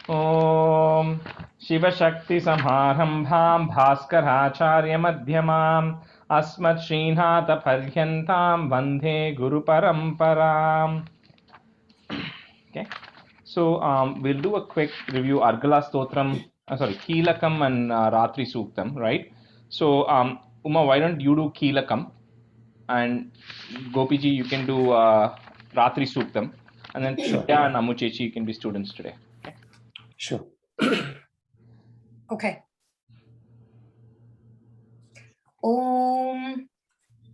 ॐ शिवशक्तिसमारम्भां भास्कराचार्यमध्यमाम् अस्मत्श्रीनाथपर्यन्तां वन्दे गुरुपरम्पराम्. Okay, so we'll do a quick review Argala Stotram, Keelakam and Ratri Suktam, right? So Uma, why don't you do Keelakam, and Gopiji, you can do Ratri Suktam, and then Shudya and Amuchechi, you can be students today. Okay? Sure. Okay. Om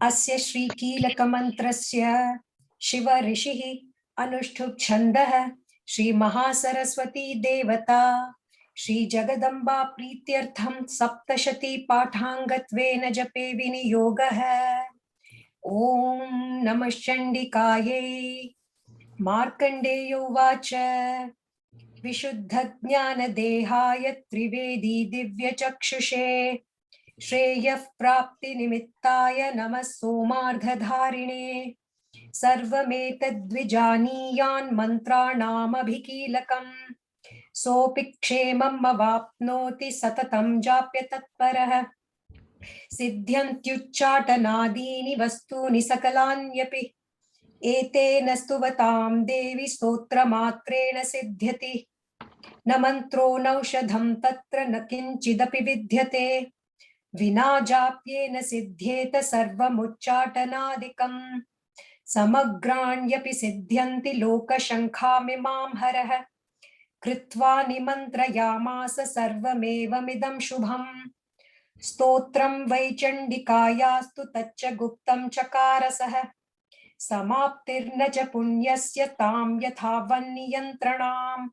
Asya Shri Keelaka Mantrasya Shiva Rishihi Anushthub Chandah Shri Mahasaraswati Devata Shri Jagadamba Prityartham Saptashati Pathangatvena Jape Viniyogah. Om Namah Chandikaye Markandeyo Vacha Vishuddha Jnana Dehaya Trivedi Divya Chakshushe श्रेयः प्राप्ति निमित्ताय नमः सोमार्धधारिणे सर्वमेतद्विजानीयान् मन्त्राणामभिकीलकम् सोऽपि क्षेमम् अवाप्नोति सततं जाप्य तत्परः सिद्ध्यन्त्युच्चाटनादीनि वस्तूनि सकलान्यपि एतेन स्तुवतां देवी स्तोत्रमात्रेण सिद्ध्यति न मन्त्रो नौषधं तत्र न किञ्चिदपि विद्यते विना जाप्येन सिद्ध्येत सर्वमुच्चाटनादिकम् समग्राण्यपि सिद्ध्यन्ति लोकशङ्खामिमां हरः कृत्वा निमन्त्रयामास सर्वमेवमिदं शुभम् स्तोत्रं वै चण्डिकायास्तु तच्च गुप्तं चकारसः समाप्तिर्न च पुण्यस्य तां यथा वन्नियन्त्रणाम्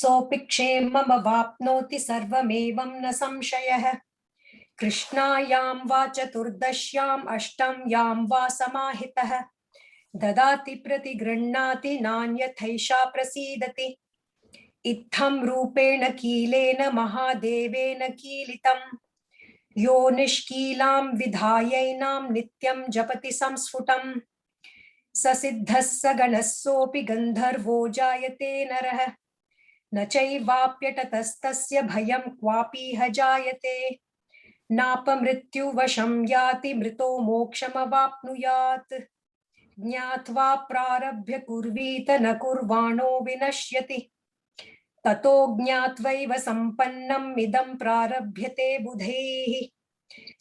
सोऽपि क्षेममवाप्नोति सर्वमेवं न संशयः कृष्णायां वा चतुर्दश्याम् अष्टम्यां वा समाहितः ददाति प्रतिगृह्णाति नान्यथैषा प्रसीदति इत्थं रूपेण कीलेन महादेवेन कीलितम् यो निष्कीलां विधायैनां नित्यं जपति संस्फुटम् स सिद्धः स गणः सोऽपि गन्धर्वो जायते नरः न चैवाप्यटतस्तस्य भयं क्वापीह जायते नापमृत्युवशं याति मृतो मोक्षमवाप्नुयात् ज्ञात्वा प्रारभ्य कुर्वीत न कुर्वाणो विनश्यति ततो ज्ञात्वैव सम्पन्नम् इदं प्रारभ्यते बुधैः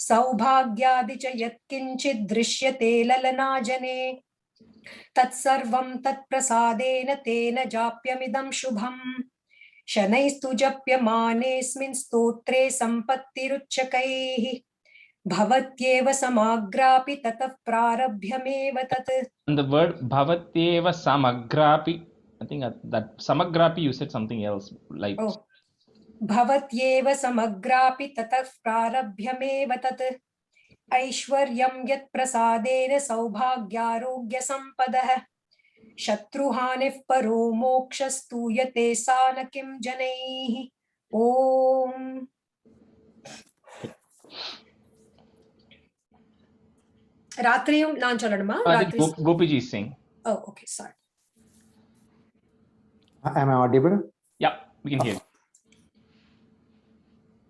सौभाग्यादि च यत्किञ्चित् दृश्यते ललनाजने तत्सर्वं तत्प्रसादेन तेन जाप्यमिदं शुभम् शनैस्तु जप्यमानेऽस्मिन् स्तोत्रे सम्पत्तिरुच्चकैः भवत्येव समाग्रापि ततः प्रारभ्यमेव तत्. And the word Bhavatyeva Samagrapi, I think that Samagrapi you said something else like. Oh. भवत्येव समग्रापि ततः प्रारभ्यमेव तत् ऐश्वर्यं यत् प्रसादेन सौभाग्यारोग्यसम्पदः शत्रुहानिः परो मोक्षस्तूयते सा न किं जनैः. ओम रात्रियुम नान चलणमा रात्रि Gopiji is saying. Oh, okay, sorry. Am I audible? Yeah, we can hear.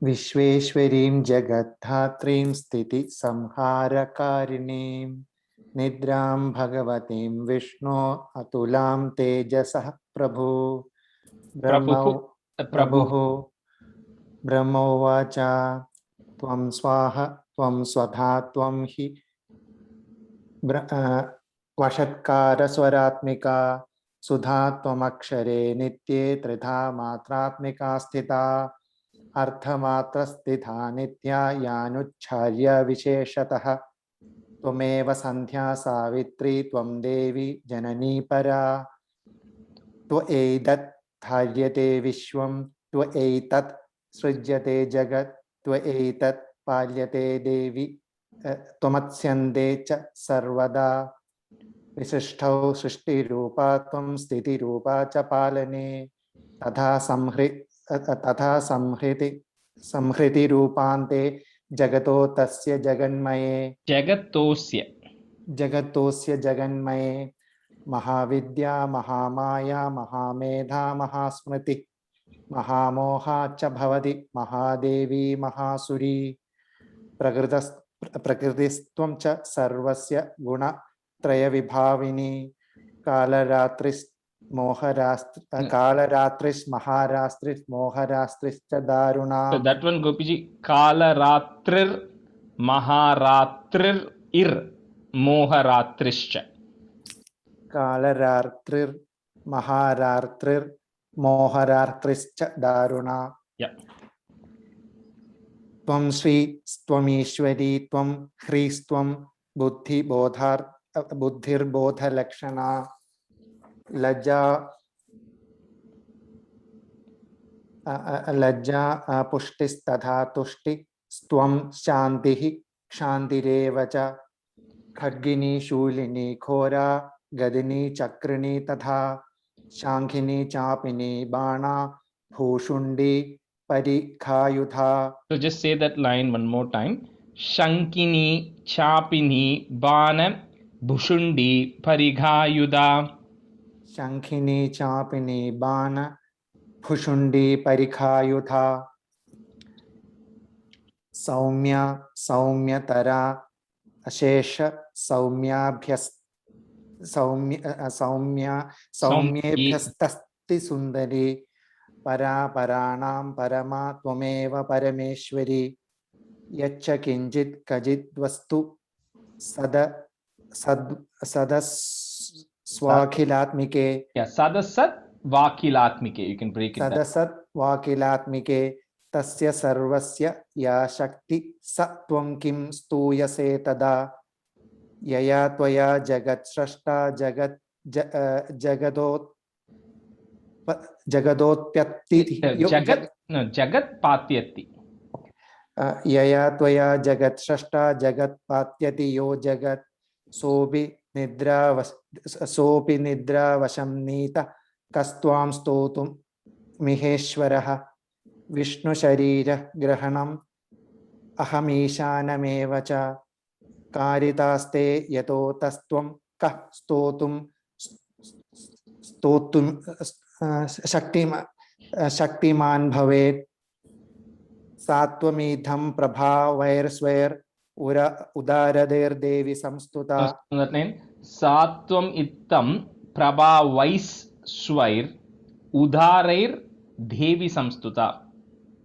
विश्वेश्वरीं जगद्धात्रीं स्थिति संहारकारिणीं निद्रां भगवतीं विष्णो अतुलां तेजसः प्रभुः ब्रह्मोवाच त्वं स्वाहा त्वं स्वधा त्वं हि वषट्कारस्वरात्मिका सुधा त्वमक्षरे नित्ये त्रिधा मात्रात्मिका स्थिता अर्थमात्रस्थिता नित्या यानुच्छार्य विशेषतः त्वमेव सन्ध्या सावित्री त्वं देवी जननी परा त्वएतत् धार्यते विश्वं त्वएतत् सृज्यते जगत् त्वएतत् पाल्यते देवी त्वमत्स्यन्दे च सर्वदा विशिष्टौ सृष्टिरूपा त्वं स्थितिरूपा च पालने तथा संहृति रूपान्ते जगतो तस्य जगतोस्य जगन्मये महाविद्या महामाया महामेधा महास्मृति महामोहा च भवति महादेवी महासुरी प्रकृतिस्त्वं च सर्वस्य गुणत्रयविभाविनी कालरात्रिस्महारात्रिश्च दारुणा So that one, Gopiji, Kalaratrir Maharatrir Ir Moharatrischa. कालरात्रिर्महारात्रिर्मोहरात्रिश्च दारुणा. Yeah. त्वं श्री त्वमीश्वरी त्वं ह्रीस्त्वं बुद्धिर्बोधलक्षणा लज्जा पुष्टिस्तथा तुष्टिस्त्वं शान्तिः क्षान्तिरेव च खड्गिनी शूलिनी घोरा गदिनी चक्रिणी तथा शाङ्खिनी चापिनी बाणा भूषुण्डी परिखायुधा. So just say that line one more time. Shankini, Chapini, Bana, Bhushundi, Parighayuda. Shankhini चापिनी बाण भुषुंडी परिखायुधा. सौम्य सौम्यतरा अशेष सौम्येभ्यस्तस्ति सुंदरी परापराणां परमा त्वमेव परमेश्वरी. यच्च किंचित् कचित् वस्तु सदस्वाखिलात्मिके. Yeah, Sadasat Vakilatmike. You can break it down. सदसत् वाकिलात्मिके तस्य सर्वस्य या शक्ति स त्वं किं स्तूयसे तदा. यया त्वया जगत् सृष्टा जगदोत्पत्ति. Jagat Patyati. यया त्वया जगत् सृष्टा जगत्पात्यति यो जगत्. सोऽपि निद्रावशं नीतः कस्त्वां स्तोतुं मिहेश्वरः. विष्णुशरीरग्रहणम् अहमीशानमेव च. कारितास्ते यतो तस्त्वं कः स्तोतुं शक्तिमान् भवेत्. सात्वमीधं प्रभावैर्स्वैर् उदारदैर्देवी संस्तुता. Satvam Ittam Prabhavais Swair Udarair Devi Samstuta.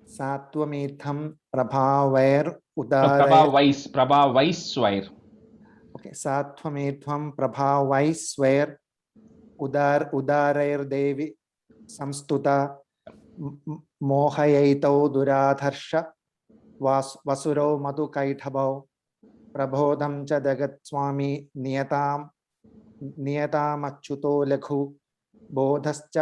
सात्वमीधं प्रभावैर् Prabhavais Swair. Okay, सात्वमीधं प्रभावैस्वैर् उदारैर्देवी संस्तुता. मोहयैतौ दुराधर्ष वसुरौ मधुकैटभौ. प्रबोधं च जगत्स्वामी नियतामच्युतो लघु. बोधश्च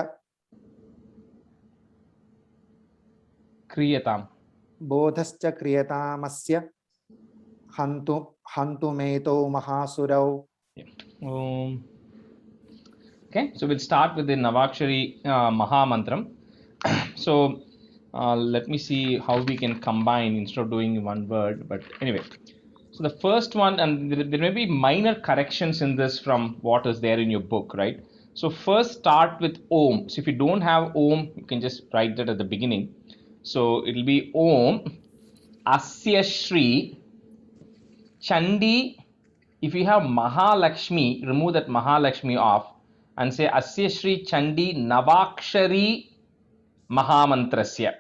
क्रियतामस्य हन्तुमेतौ महासुरौ. Okay, so we'll start with the Navakshari Maha Mantram. So let me see how we can combine instead of doing one word, but anyway. So the first one, and there may be minor corrections in this from what is there in your book, right? So first start with Om. So if you don't have Om, you can just write that at the beginning. So it'll be Om Asya Shri Chandi. If you have Mahalakshmi, remove that Mahalakshmi off and say Asya Shri Chandi Navakshari Mahamantrasya.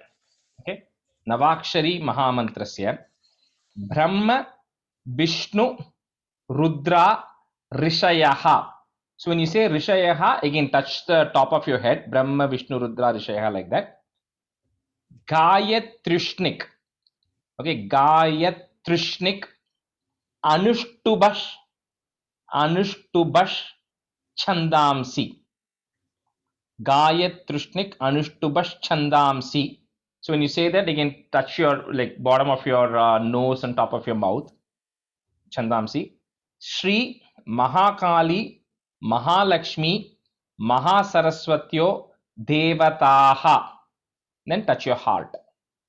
Okay, Navakshari Mahamantrasya Brahma Vishnu Rudra Rishayaha. So when you say Rishayaha, again touch the top of your head. Brahma Vishnu Rudra Rishayaha, like that. Gayatrishnik. Okay, Gayatrishnik Anushtubash Chandamsi. Gayatrishnik Anushtubash Chandamsi. So when you say that, again touch your like bottom of your nose and top of your mouth. Chandamsi. Shri Mahakali Mahalakshmi Mahasaraswatyo Devataha. Then touch your heart.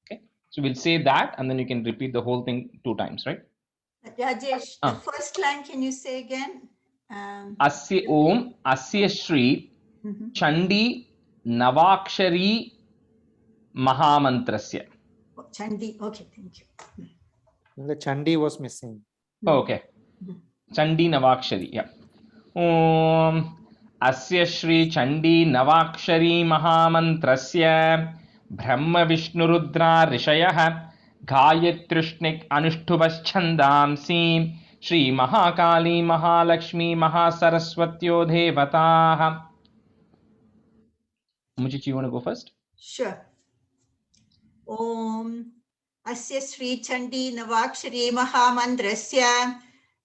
Okay, so we'll say that and then you can repeat the whole thing 2 times, right? Rajesh, the first line, can you say again? Asya Om Asya Shri Chandi Navakshari Mahamantrasya. Oh, Chandi. Okay, thank you. The Chandi was missing. Oh, okay. Chandi Navakshari. Yeah. Om Asya Shri Chandi Navakshari Mahamantrasya Brahma Vishnu Rudra Rishayah Gayatrishnik Anuštubhas Chandamsi Shri Mahakali Mahalakshmi Mahasaraswatyo Devatah. Muchichi, you want to go first? Sure. Om Asya Sri Chandi Navakshari Mahamandrasya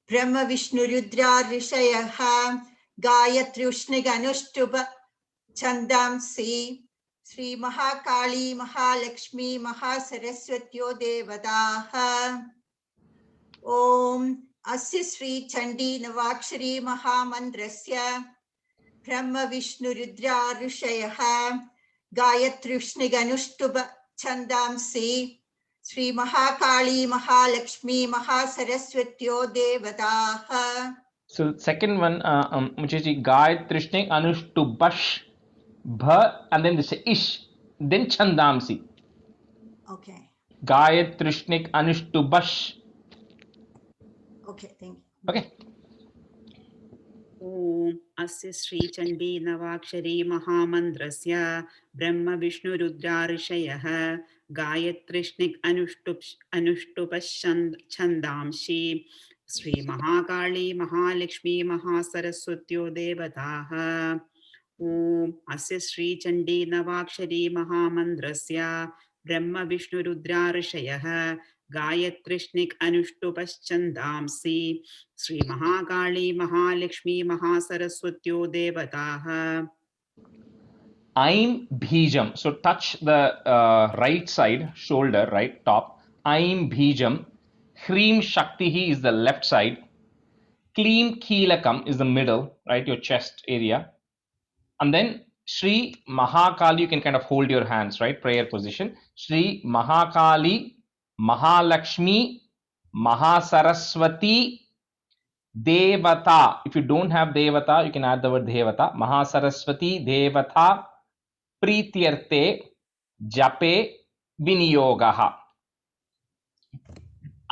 Brahma Vishnu Rudra Rishayaha Gayatri Ushnig Anuštubha Chandamsi Sri Mahakali Mahalakshmi Mahasaraswatyo Devataha. Om Asya Sri Chandi Navakshari Mahamandrasya Brahma Vishnu Rudra Rishayaha Gayatri Ushnig Anuštubha Chandamsi Sri Mahakali Mahalakshmi Mahasaraswatyo Devataha. So second one, Muchichi, Gayatrishnik Anuštubhash Bha, and then this ish, then Chandamsi. Okay. Gayatrishnik Anuštubhash. Okay, thank you. Okay. Om Asya Sri Chandi Navakshari Mahamandrasya Brahma Vishnu Rudra Rishayah Gayatrishnik Anuštubhash Chandamshi Sri Mahakali Mahalakshmi Mahasaraswatyo Devataha. Om Asya Sri Chandi Navakshari Mahamandrasya Brahma Vishnu Rudra Rishayah Gayatrishnik Anuštubhash Chandamsi Sri Mahakali Mahalakshmi Mahasaraswatyo Devataha. Aim Bhijam. So touch the right side shoulder, right top. Aim Bhijam. Hreem Shaktihi is the left side. Kleem Keelakam is the middle, right, your chest area. And then Shri Mahakali, you can kind of hold your hands, right, prayer position. Shri Mahakali Mahalakshmi Mahasaraswati Devata. If you don't have Devata, you can add the word Devata. Mahasaraswati Devata Prityarte Jape Viniyogaha.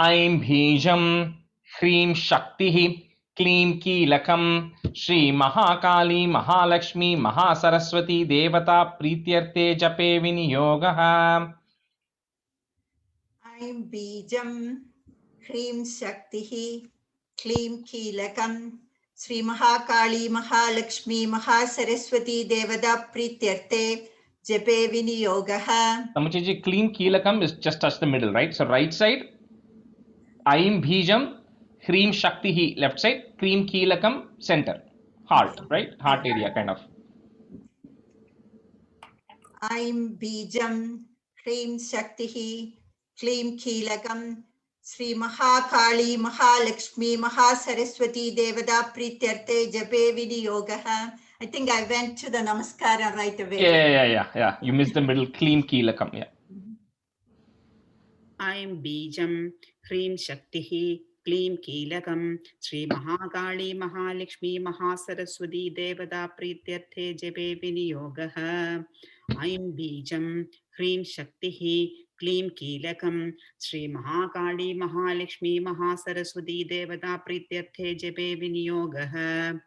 Aim Bhijam Hreem Shaktihi Kleem Keelakam Shri Mahakali Mahalakshmi Mahasaraswati Devata Prityarte Jape Viniyogaha. Aim Bijam Hreem Shaktihi Kleem Keelakam Sri Mahakali Mahalakshmi Mahasaraswati Devata Prityarte Jape Viniyogaha. Samuchiji, Kleem Keelakam is just touch the middle, right? So right side, Aim Bhijam, Hreem Shaktihi, left side, Kleem Keelakam, center, heart, right? Heart area kind of. Aim Bijam Hreem Shaktihi Kleem Keelakam Sri Mahakali Mahalakshmi Mahasaraswati Devata Prityarte Jape Viniyogaha. I think I went to the Namaskara right away. Yeah. You missed the middle, Kleem Keelakam, yeah. Aim Bijam Hreem Shaktihi Kleem Keelakam Sri Mahakali Mahalakshmi Mahasaraswati Devata Prityarthe Jape Viniyogaha. Aim Bijam Hreem Shaktihi Kleem Keelakam Sri Mahakali Mahalakshmi Mahasaraswati Devata Prityarthe Jape Viniyogaha.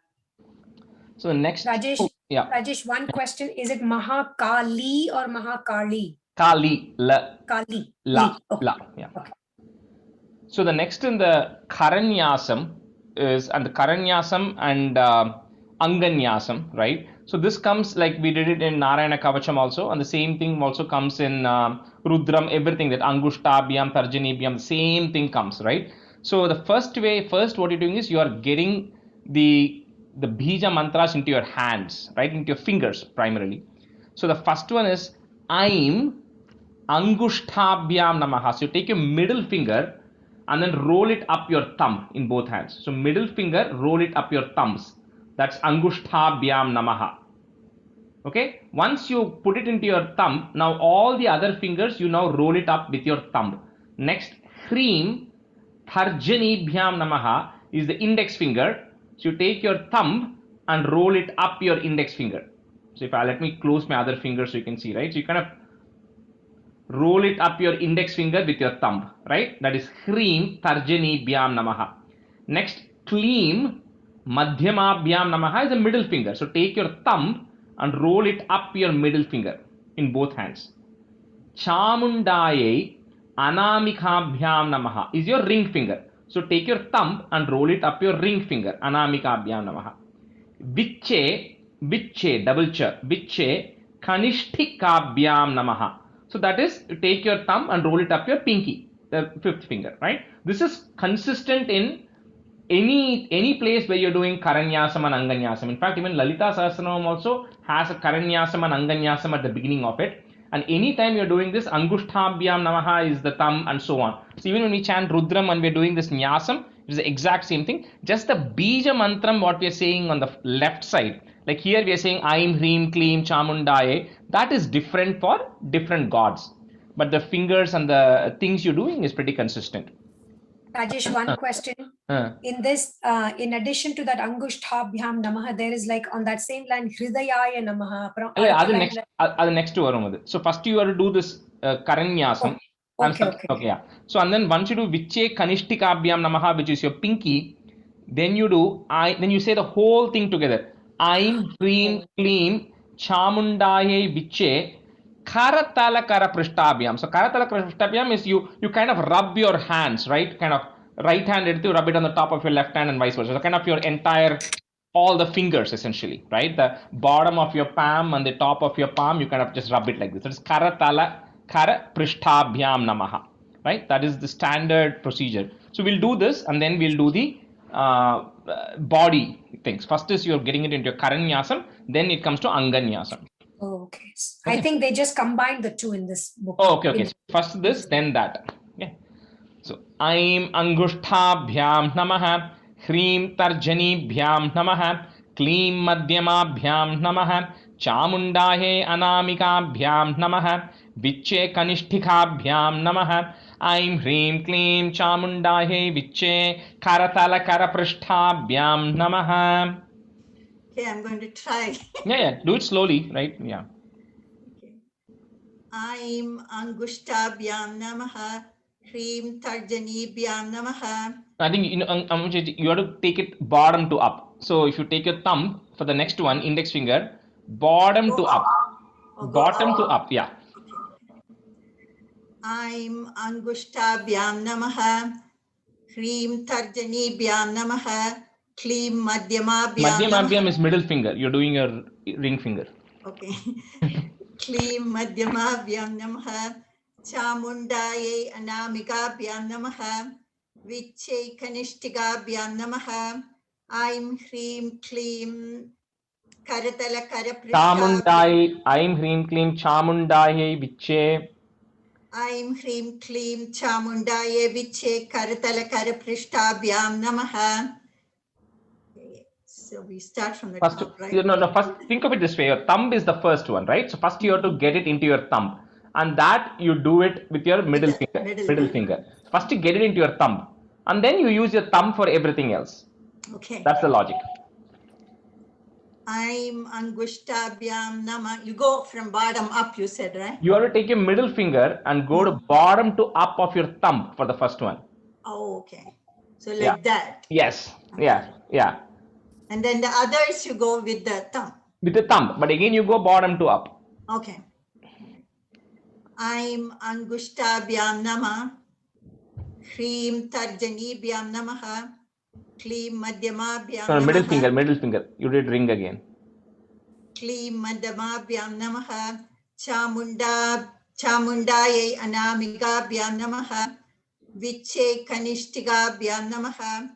So the next, Rajesh, yeah, Rajesh, one question. Is it Mahakali or Mahakali? Kali, la, Kali. la, Li. Okay. la, yeah. Okay. So the next in the Karanyasam is, and the Karanyasam and Anganyasam, right? So this comes like we did it in Narayana Kavacham also, and the same thing also comes in Rudram, everything that Angushtabhyam, Tarjanibhyam, same thing comes, right? So the first what you're doing is you are getting the Bija mantras into your hands, right? Into your fingers primarily. So the first one is Aim Angushtabhyam Namaha. So you take your middle finger and then roll it up your thumb in both hands. So middle finger, roll it up your thumbs. That's Angushtabhyam Namaha. Okay. Once you put it into your thumb, now all the other fingers, you now roll it up with your thumb. Next, Hreem Tarjanibhyam Namaha is the index finger. So you take your thumb and roll it up your index finger. So if I let me close my other finger so you can see, right? So you kind of roll it up your index finger with your thumb, right? That is Hreem Tarjanibhyam Namaha. Next, Kleem Madhyamabhyam Namaha is a middle finger. So take your thumb and roll it up your middle finger in both hands. Chamundaye Anamikabhyam Namaha is your ring finger. So take your thumb and roll it up your ring finger. Anamikabhyam Namaha. Viche, double ch, Viche Kanishthikabhyam Namaha. So that is, you take your thumb and roll it up your pinky, the fifth finger, right? This is consistent in any place where you're doing Karanyasam and Anganyasam. In fact, even Lalita Sahasranam also has a Karanyasam and Anganyasam at the beginning of it. And anytime you're doing this, Angushtabhyam Namaha is the thumb and so on. So even when we chant Rudram and we're doing this Nyasam, it is the exact same thing. Just the Bija Mantram, what we're saying on the left side, like here we are saying Aim, Hreem, Kleem, Chamundaye, that is different for different gods. But the fingers and the things you're doing is pretty consistent. Rajesh, one question. In this, in addition to that Angushtabhyam Namaha, there is like on that same line Hridayaya Namaha. That's next to so first you have to do this Karanyasam. Okay. Yeah. So and then once you do Viche Kanishtikabhyam Namaha, which is your pinky, then you do then you say the whole thing together. Aim, Hreem, Kleem, Chamundaye, Viche, Karatala Kara Prishtabhyam. So Karatala Kara Prishtabhyam is you kind of rub your hands, right? Kind of right hand, rub it on the top of your left hand and vice versa. So kind of your entire, all the fingers essentially, right? The bottom of your palm and the top of your palm, you kind of just rub it like this. So it's Karatala Kara Prishtabhyam Namaha, right? That is the standard procedure. So we'll do this and then we'll do the body things. First is you're getting it into your Karanyasam, then it comes to Anganyasam. Okay. I think they just combined the two in this book. Oh, okay. So first this, then that. Yeah. So Aim Angushtabhyam Namaha, Hreem Tarjanibhyam Namaha, Kleem Madhyamabhyam Namaha, Chamundaye Anamikabhyam Namaha, Viche Kanishthikabhyam Namaha, Aim Hreem Kleem Chamundaye Viche Karatala Karaprishtabhyam Namaha. Okay, I'm going to try. Yeah. Do it slowly, right? Yeah. Okay. Aim Angushtabhyam Namaha, Hreem Tarjanibhyam Namaha. I think you have to take it bottom to up. So if you take your thumb for the next one, index finger, bottom to up. Bottom to up, yeah. Aim Angushtabhyam Namaha, Hreem Tarjanibhyam Namaha, Kleem Madhyamabhyam. Madhyamabhyam is middle finger. You're doing your ring finger. Okay. Kleem Madhyamabhyam Namaha, Chamundaye Anamikabhyam Namaha, Viche Kanishtikabhyam Namaha, Aim Hreem Kleem Karatala Karaprishtabhyam. Chamundaye, Aim Hreem Kleem Chamundaye Viche. Aim Hreem Kleem Chamundaye Viche Karatala Karaprishtabhyam Namaha. So we start from the top, right? No, first think of it this way. Your thumb is the first one, right? So first you have to get it into your thumb. And that you do it with your middle finger. First you get it into your thumb. And then you use your thumb for everything else. Okay. That's the logic. Aim Angushtabhyam Nama. You go from bottom up, you said, right? You have to take your middle finger and go to bottom to up of your thumb for the first one. Oh, okay. So like that. Yes. Okay. Yeah. And then the others you go with the thumb. With the thumb. But again you go bottom to up. Okay. Aim Angushtabhyam Nama, Hreem Tarjanibhyam Namaha, Kleem Madhyamabhyam Namaha. No, middle finger. You did ring again. Kleem Madhyamabhyam Namaha, Chamundaye Anamikabhyam Namaha, Viche Kanishtikabhyam Namaha,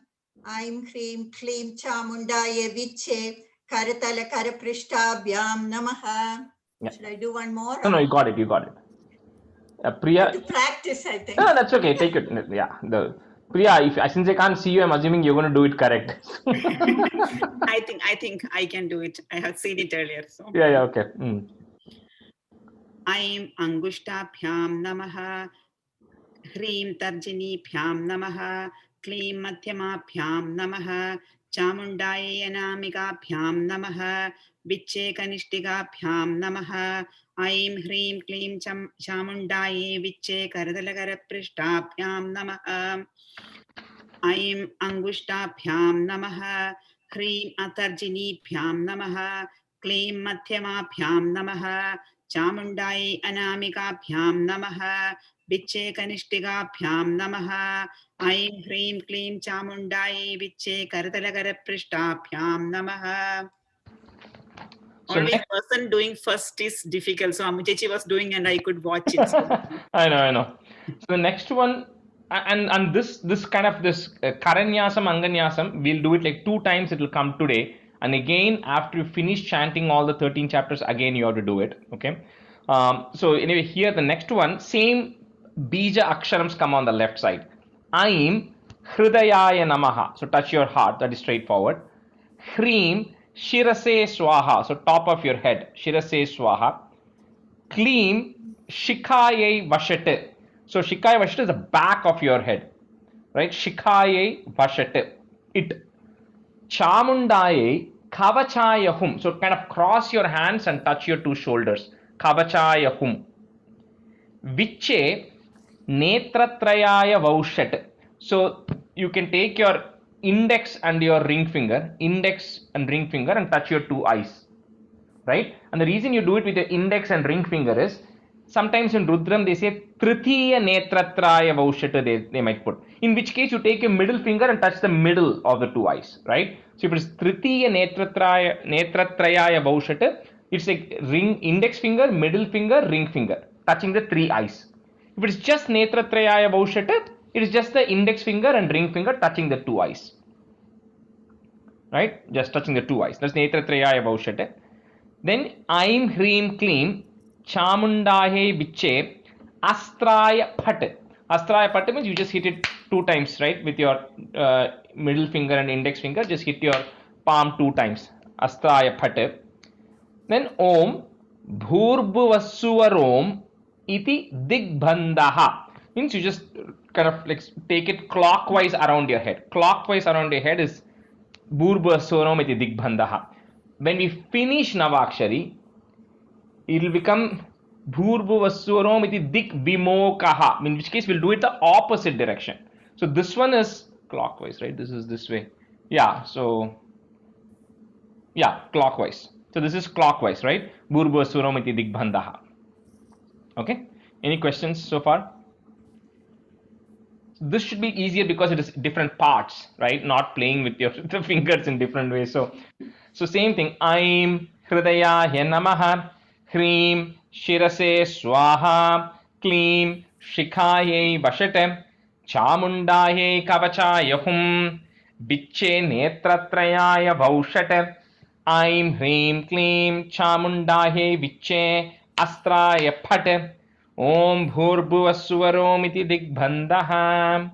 Aim Hreem Kleem Chamundaye Viche Karatala Karaprishtabhyam Namaha. Yeah. Should I do one more? No, you got it. Priya. To practice, I think. No, that's okay. Take it. Yeah. Priya, since I can't see you, I'm assuming you're going to do it correct. I think I can do it. I have seen it earlier. So. Yeah. Okay. Aim Angushtabhyam Namaha, Hreem Tarjanibhyam Namaha, Kleem Madhyamabhyam Namaha, Chamundaye Anamikabhyam Namaha, विच्चे कनिष्ठिकाभ्यां नमः ऐं ह्रीं क्लीं चामुण्डायै विच्चे करतलकरपृष्ठाभ्यां नमः ऐं अंगुष्ठाभ्यां नमः ह्रीं अतर्जिनीभ्यां नमः क्लीं मध्यमाभ्यां नमः चामुण्डायै अनामिकाभ्यां नमः विच्चे कनिष्ठिकाभ्यां नमः ऐं ह्रीं क्लीं चामुण्डायै विच्चे करतलकरपृष्ठाभ्यां नमः. So Always next, person doing first is difficult. So Amuchechi was doing and I could watch it. I know. So the next one, and this kind of this Karanyasam, Anganyasam, we'll do it like 2 times. It will come today, and again after you finish chanting all the 13 chapters, again you have to do it. Okay. So anyway, here the next one, same bija aksharams come on the left side. Aim Hridayaya Namaha. So touch your heart. That is straightforward. Hreem Shirase Swaha. So top of your head. Shirase Swaha. Kleem Shikayai Vashate. So Shikayai Vashate is the back of your head, right? Shikayai Vashate. It. Chamundaye Kavachayahum. So kind of cross your hands and touch your 2 shoulders. Kavachayahum. Viche Netratrayaya Vaushat. So you can take your index and your ring finger, and touch your 2 eyes. Right? And the reason you do it with your index and ring finger is sometimes in Rudram they say Tritiya Netratraya Vaushata they might put. In which case you take your middle finger and touch the middle of the 2 eyes. Right? So if it is Tritiya Netratraya Vaushata, it's like ring, index finger, middle finger, ring finger, touching the 3 eyes. If it is just Netratraya Vaushata, it is just the index finger and ring finger touching the 2 eyes. Right? Just touching the 2 eyes. That's Netratraya Vaushata. Then Aim Hreem Kleem Chamundahe Viche Astraya Phat. Astraya Phat means you just hit it 2 times, right? With your middle finger and index finger, just hit your palm 2 times. Astraya Phat. Then Om Bhurbhuvassuvarom Iti Digbandhaha. Means you just kind of like take it clockwise around your head. Clockwise around your head is Bhurbhuvassuvarom Iti Digbandhaha. When we finish Navakshari, it will become Bhurbhuvassuvarom iti dik vimokaha, in which case we'll do it the opposite direction. So this one is clockwise, right? This is this way. Yeah, so yeah, clockwise. So this is clockwise, right? Bhurbhuvassuvarom iti digbandhaha. Okay, any questions so far? This should be easier because it is different parts, right? Not playing with your the fingers in different ways. So same thing. Aim Hridayaya Namaha. Hreem Shirase Swaha. Kleem Shikayai Vashate. Chamundaye Kavachayahum. Viche Netratrayaya Vaushate. Aim Hreem Kleem Chamundaye Viche Astraya Phate. Om Bhurbhuvassuvarom iti digbandhaha.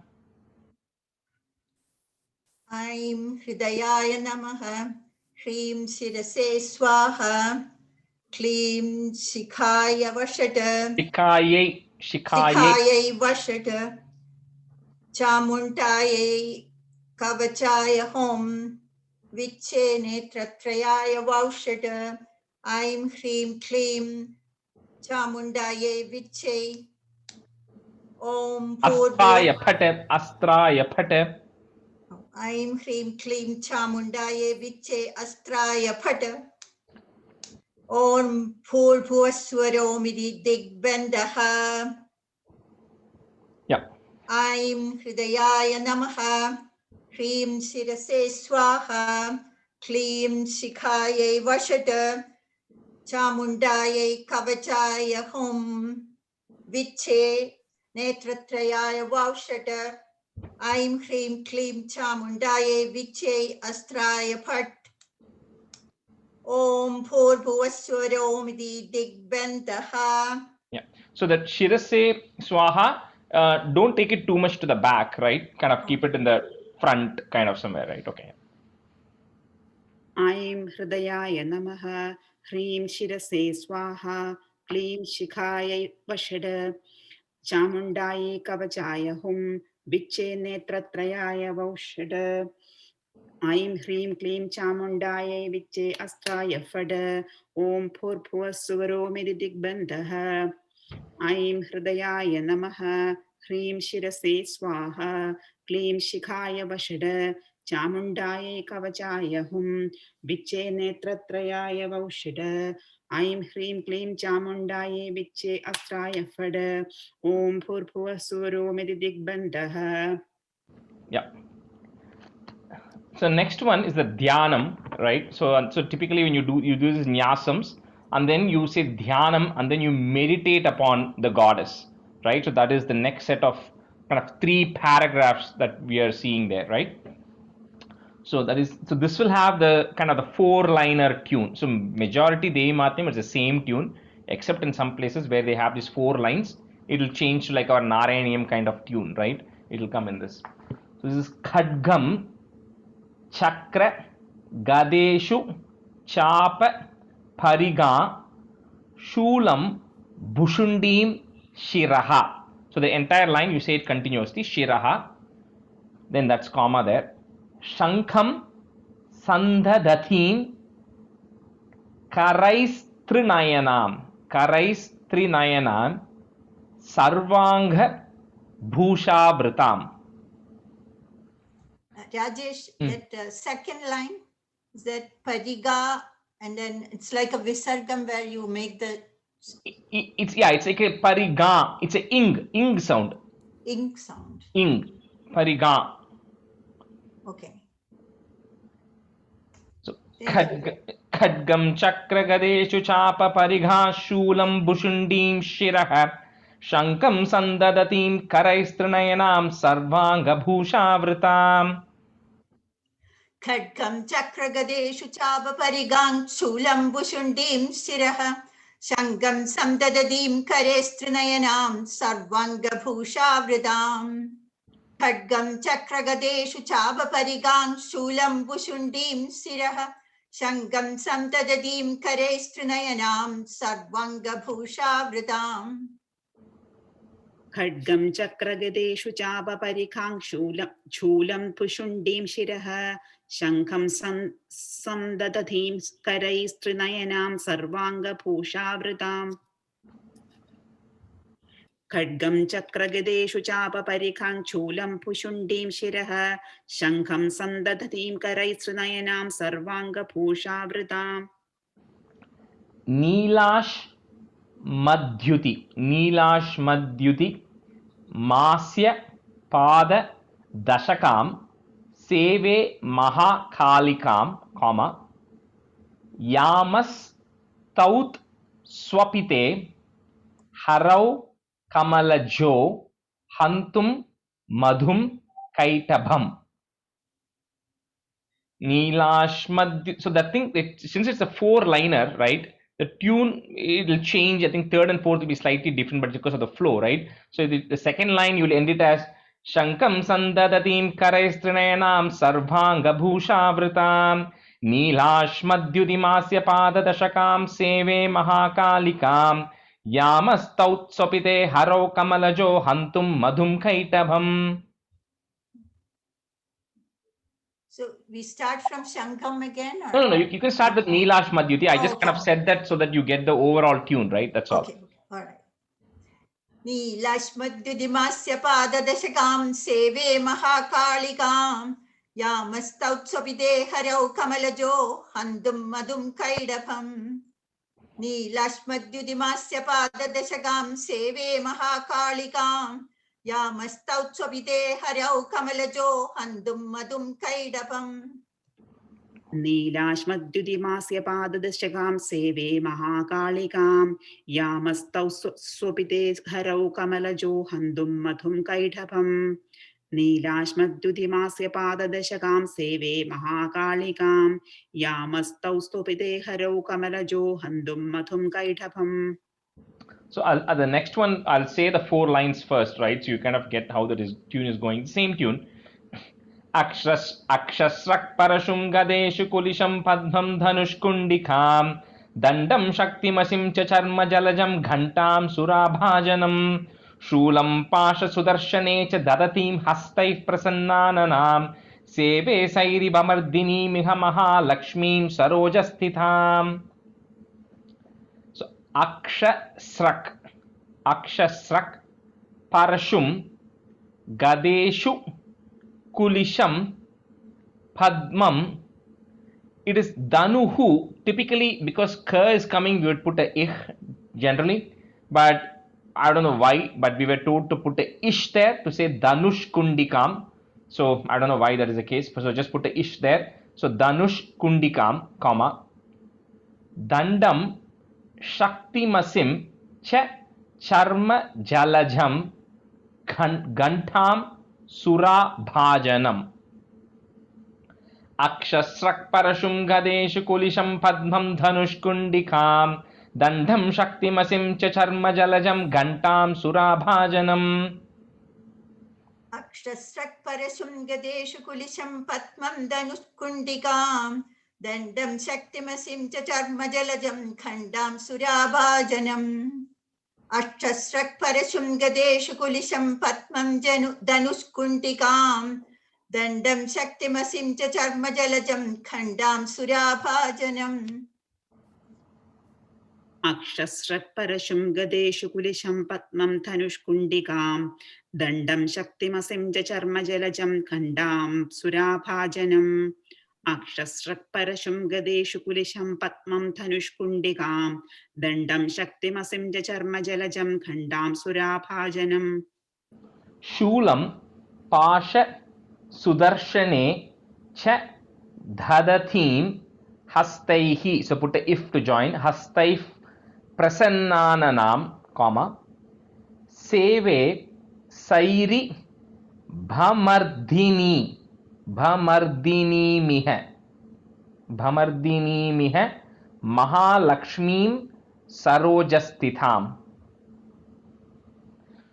ऐं हृदयाय नमः ह्रीं शिरसे स्वाहा क्लीं शिखाय वषट शिखायै वषट चामुण्डायै कवचाय home विच्चे नेत्रत्रयाय वौषट ऐं ह्रीं क्लीं चामुण्डायै विच्चे ॐ Astraya Phate. ऐं ह्रीं क्लीं चामुण्डायै विच्चे अस्त्राय फट ॐ भूर्भुवस्वरोमिति दिग्बन्धः. Yeah. ऐं हृदयाय नमः ह्रीं शिरसे स्वाहा क्लीं शिखायै वषट चामुण्डायै कवचाय हुं विच्चे नेत्रत्रयाय वौषट ऐं ह्रीं क्लीं चामुण्डायै विच्चे अस्त्राय फट् ॐ भूर्भुवस्वरोमिति दिग्बन्धः. Yeah. So that Shirase Swaha, don't take it too much to the back, right? Kind of keep it in the front, kind of somewhere, right? Okay. Aim Hridayaya Namaha. Hreem Shirase Swaha. Kleem Shikayai Vashada. Chamundaye Kavachaya Hum. Viche Netratrayaya Vaushada. ऐं ह्रीं क्लीं चामुण्डायै विच्चे अस्त्राय फट्। ॐ भूर्भुवः सुवरोमिति दिग्बन्धः। ऐं हृदयाय नमः। ह्रीं शिरसे स्वाहा। क्लीं शिखाय वषट्। चामुण्डायै कवचाय हुं। विच्चे नेत्रत्रयाय वौषट्। ऐं ह्रीं क्लीं चामुण्डायै विच्चे अस्त्राय फट्। ॐ भूर्भुवः सुवरोमिति दिग्बन्धः। Yeah. So next one is the dhyanam, right? So typically when you do these nyasams, and then you say dhyanam, and then you meditate upon the goddess, right? So that is the next set of kind of 3 paragraphs that we are seeing there, right? So this will have the kind of the 4-liner tune. So majority Devi Mahatyam is the same tune, except in some places where they have these 4 lines, it will change to like our Narayaniyam kind of tune, right? It will come in this. So this is Khadgam Chakra Gadeshu Chapa Pariga Shulam Bhushundim Shiraha. So the entire line you say it continuously, Shiraha, then that's comma there. Shankham Sandhadathim Karais Trinayanam Sarvanga Bhushabhritam. Rajesh, that second line, is that pariga, and then it's like a visargam where you make the it's like a pariga. It's a ing sound. ing sound. Ing pariga. Okay. So khadgam chakra gadeshu chapa parigha shulam bhushundim shiraha shankam sandadatim karaistrinayanam sarvanga bhushavritam. Khadgam chakra gadeshu chapa parigang shulam bhushundim shiraha shankam samdadadim karestrinayanam sarvanga bhushavridam. Khadgam chakra gadeshu chapa parigang shulam bhushundim shiraha shankam samdadadim karestrinayanam sarvanga bhushavridam. खड्गं चक्रगदेषु चापपरिखां शूलं पुशुण्डीं शिरः शङ्खं संदधतीं करैस्त्रिनयनां सर्वाङ्गभूषावृताम्। खड्गं चक्रगदेषु चापपरिखां शूलं पुशुण्डीं शिरः शङ्खं संदधतीं करैस्त्रिनयनां सर्वाङ्गभूषावृताम्। नीलाश मद्युति मास्य पाद दशकाम सेवे महाकालिकाम comma यामस्तौत स्वपिते हरौ कमलजो हंतुम मधुम कैटभम. So that thing, since it's a 4-liner, right? The tune, it will change. I think 3rd and 4th will be slightly different, but because of the flow, right? So the second line, you will end it as Shankam Sandadatim Karaistrinayanam Sarvanga Bhushavritam Neelash Madhyudimasya Pada Dashakam Seve Mahakalikam Yamastaut Sopite Haro Kamalajo Hantum Madhum Kaitabham. So we start from Shankam again? Or? No, you can start with Neelash Madhyuti. I just kind of said that so that you get the overall tune, right? That's all. Okay, all right. Neelash Madhyuti Masya Pada Dashakam Seve Mahakalikam Yamastaut Sopite Harau Kamalajo Handum Madhum Kaidapam. Neelash Madhyuti Masya Pada Dashakam Seve Mahakalikam Yamastaut Sopite Harau Kamalajo Handum Madhum Kaidapam. नीलाश्मद्युतिमास्य पाददशकां सेवे महाकालिकां यामस्तौ स्वपिते हरौ कमलजो हन्तुं मधुं कैढभम्. नीलाश्मद्युतिमास्य पाददशकां सेवे महाकालिकां यामस्तौ स्वपिते हरौ कमलजो हन्तुं मधुं कैढभम्. So the next one, I'll say the 4 lines first, right? So you kind of get how the tune is going. Same tune. Akshasrak parashum gadeshu kulisham padmam dhanushkundikam dandam shaktimasim cha charma jalajam ghantam surabhajanam shulam pasha sudarshane cha dadatim hastaif prasannananam सेवे सैरिभमर्दिनीमिह महालक्ष्मीं सरोजस्थिताम्. So akshasrak parashum gadeshu kulisham padmam. It is danuhu. Typically, because ka is coming, we would put a ich generally, but I don't know why, but we were told to put a ish there to say danush kundikam. So I don't know why that is the case. So just put a ish there. So danush kundikam, comma, dandam shaktimasim cha charma jalajam gantam sura bhajanam. Akshasrak parashum gadeshu kulisham padmam dhanushkundikam dandham shaktimasim cha charma jalajam gantam surabhajanam. Akshasrak parashum gadeshu kulisham padmam dhanushkundikam dandam shaktimasim cha charma jalajam khandam surabhajanam. Akshasrak parashum gadeshu kulisham padmam dhanushkundikam dandam shaktimasim cha charma jalajam khandam surabhajanam. Akshasrak parashum gadeshu kulisham padmam dhanushkundikam dandam shaktimasim cha charma jalajam khandam surabhajanam. Akshasrak parashum gadeshu kulisham padmam dhanushkundikam dandam shaktimasim cha charma jalajam khandam surabhajanam. Shulam pasha sudarshane cha dhadathim hastaihi. So put a if to join. Hastaif prasannananam, comma, seve sairi bhamardhini miha mahalakshmim sarojasthitham.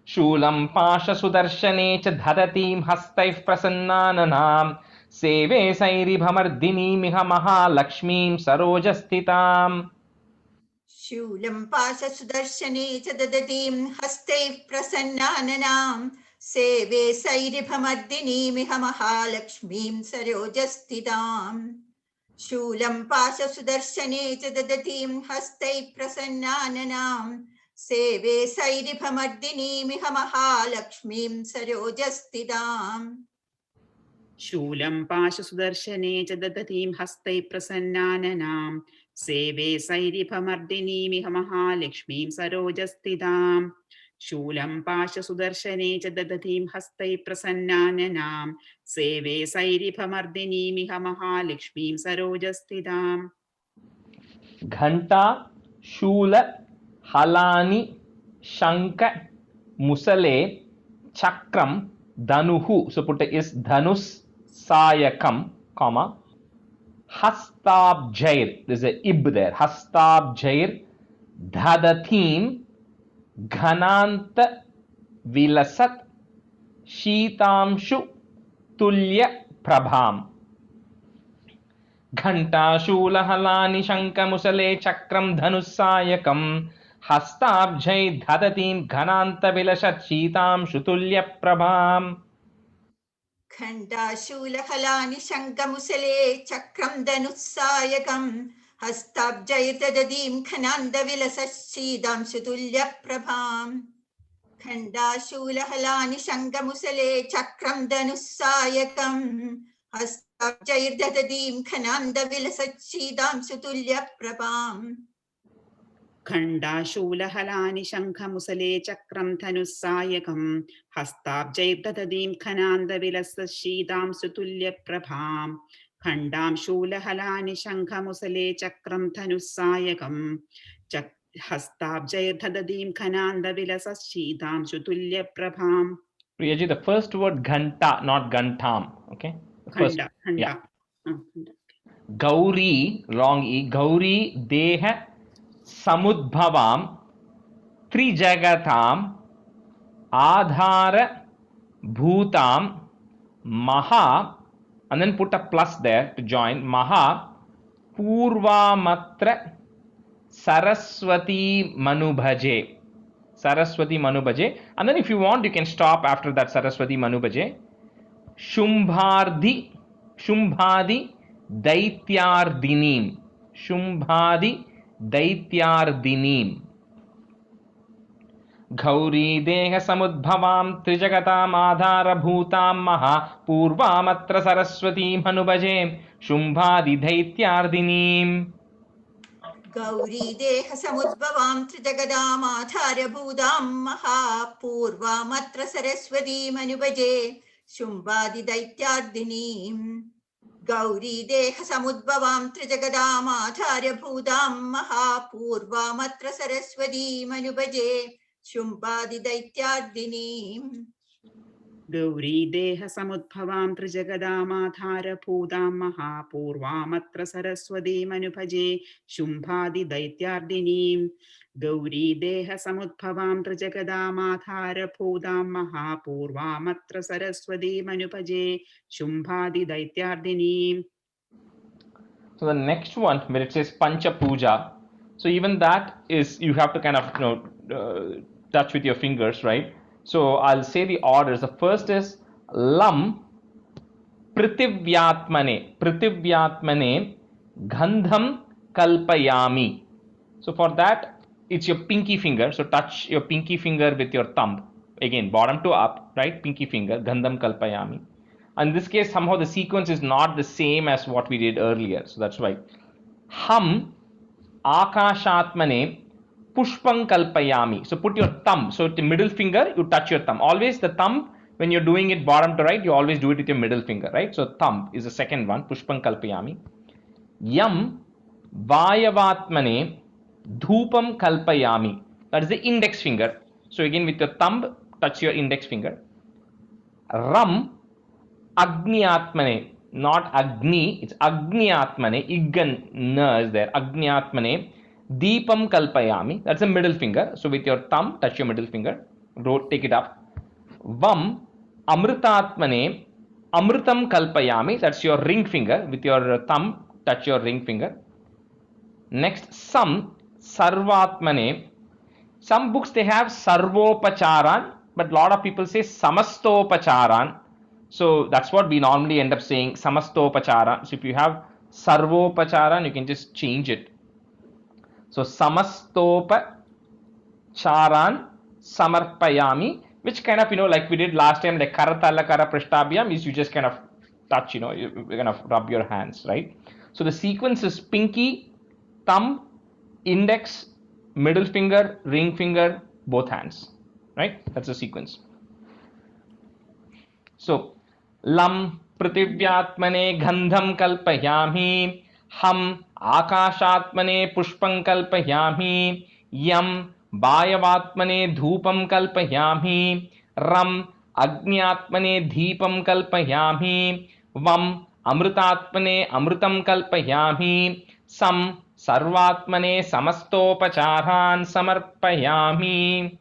Shulam pasha sudarshane cha dhadatim hastaif prasannananam seve sairi bhamardhini miha mahalakshmim sarojasthitam. Shulam pasha sudarshane cha dadatim hastaif prasannananam seve sairi bhamardhini miha mahalakshmim sarojasthitam. Shulam pasha sudarshane cha dadatim hastaif prasannananam seve sairi bhamardhini miha mahalakshmim sarojasthitam. Shulam pasha sudarshane cha dadatim hastai prasannananam seve sairi bhamardhini miha mahalakshmim sarojasthitam. Shulam pasha sudarshane cha dadatim hastai prasannananam seve sairi bhamardhini miha mahalakshmim sarojasthitam. Ghanta shula halani shanka musale chakram dhanuhu. So put a is dhanus sayakam, comma, hastabjair. There's a ib there. Hastabjair dhadathim ghananta vilasat sheetamshu tulya prabham. Ghanta shula halani shanka musale chakram dhanusayakam hastabjai dhadatim ghananta vilasat sheetamshu tulya prabham. Khanda shula halani shankamusale chakram dhanusayakam hastabjai dadadim khananda vilasashidam sutulya prabham. Khanda shula halani shankamusale chakram dhanusayakam hastabjai dadadim khananda vilasashidam sutulya prabham. Khanda shula halani shankha musale chakram dhanusayakam hastabjair dadadim khananda vilasashidam sutulya prabham. Khandam shula halani shankha musale chakram dhanusayakam hastabjair dadadim khananda vilasashidam sutulya prabham. Priyaji, the first word ghanta, not gantam. Okay. Khanda. Yeah. Gauri, long e. Gauri deha samudbhavam trijagatam adhara bhutam maha, and then put a plus there to join, maha purvamatra saraswati manubhaje. Saraswati manubhaje. And then if you want, you can stop after that Saraswati manubhaje. Shumbhardhi शुंभादि दैत्यार्दिनीम, शुंभादि दैत्यार्दिनीम, गौरी देह समुद्भवां त्रिजगताम् आधारभूतां महापूर्वामत्र सरस्वतीं हनुभजे शुंभादि दैत्यार्दिनीम्। गौरी देह समुद्भवां त्रिजगदामाधारभूतां महापूर्वामत्र सरस्वतीमनुभजे शुम्भादिदैत्यार्दिनीम्। गौरी देह समुद्भवां त्रिजगदामाधारभूतां महापूर्वामत्र सरस्वतीमनुभजे शुम्भादिदैत्यार्दिनीम्। गौरी देह समुद्भवां त्रिजगदामाधारभूतां महापूर्वामत्र सरस्वतीमनुभजे शुम्भादिदैत्यार्दिनीं। गौरी देह समुद्भवां त्रिजगदामाधारभूतां महापूर्वामत्र सरस्वतीमनुभजे शुम्भादिदैत्यार्दिनीं। So the next one, where it says Pancha Puja, so even that is, you have to kind of touch with your fingers, right? So I'll say the orders. The first is Lam Pritivyatmane, Pritivyatmane Gandham Kalpayami. So for that, it's your pinky finger. So touch your pinky finger with your thumb. Again, bottom to up, right? Pinky finger, Gandham Kalpayami. In this case, somehow the sequence is not the same as what we did earlier. So that's why. Ham Akashatmane Pushpam Kalpayami. So put your thumb. So the middle finger, you touch your thumb. Always the thumb, when you're doing it bottom to right, you always do it with your middle finger, right? So thumb is the second one, Pushpam Kalpayami. Yam Vayavatmane Dhupam Kalpayami. That is the index finger. So again with your thumb, touch your index finger. Ram Agniatmane, not Agni, it's Agniatmane, Iggan na is there, Agniatmane, Deepam Kalpayami, that's the middle finger. So with your thumb, touch your middle finger, take it up. Vam Amritatmane, Amritam Kalpayami, that's your ring finger. With your thumb, touch your ring finger. Next, Sam Sarvatmane. Some books they have Sarvopacharan, but a lot of people say Samastopacharan. So that's what we normally end up saying, Samastopacharan. So if you have Sarvopacharan, you can just change it. So Samastopacharan Samarpayami, which kind of, like we did last time, like Karatalakara Prashtabhyam, is you just kind of touch, you kind of rub your hands, right? So the sequence is pinky, thumb, index, middle finger, ring finger, both hands, right? That's the sequence. So Lam Pritivyatmane Gandham Kalpayami, Ham Akashatmane Pushpam Kalpayami, Yam Vayavatmane Dhupam Kalpayami, Ram Agnyatmane Deepam Kalpayami, Vam Amritatmane Amritam Kalpayami, Sam Sarvatmane Samastopacharan Samarpayami.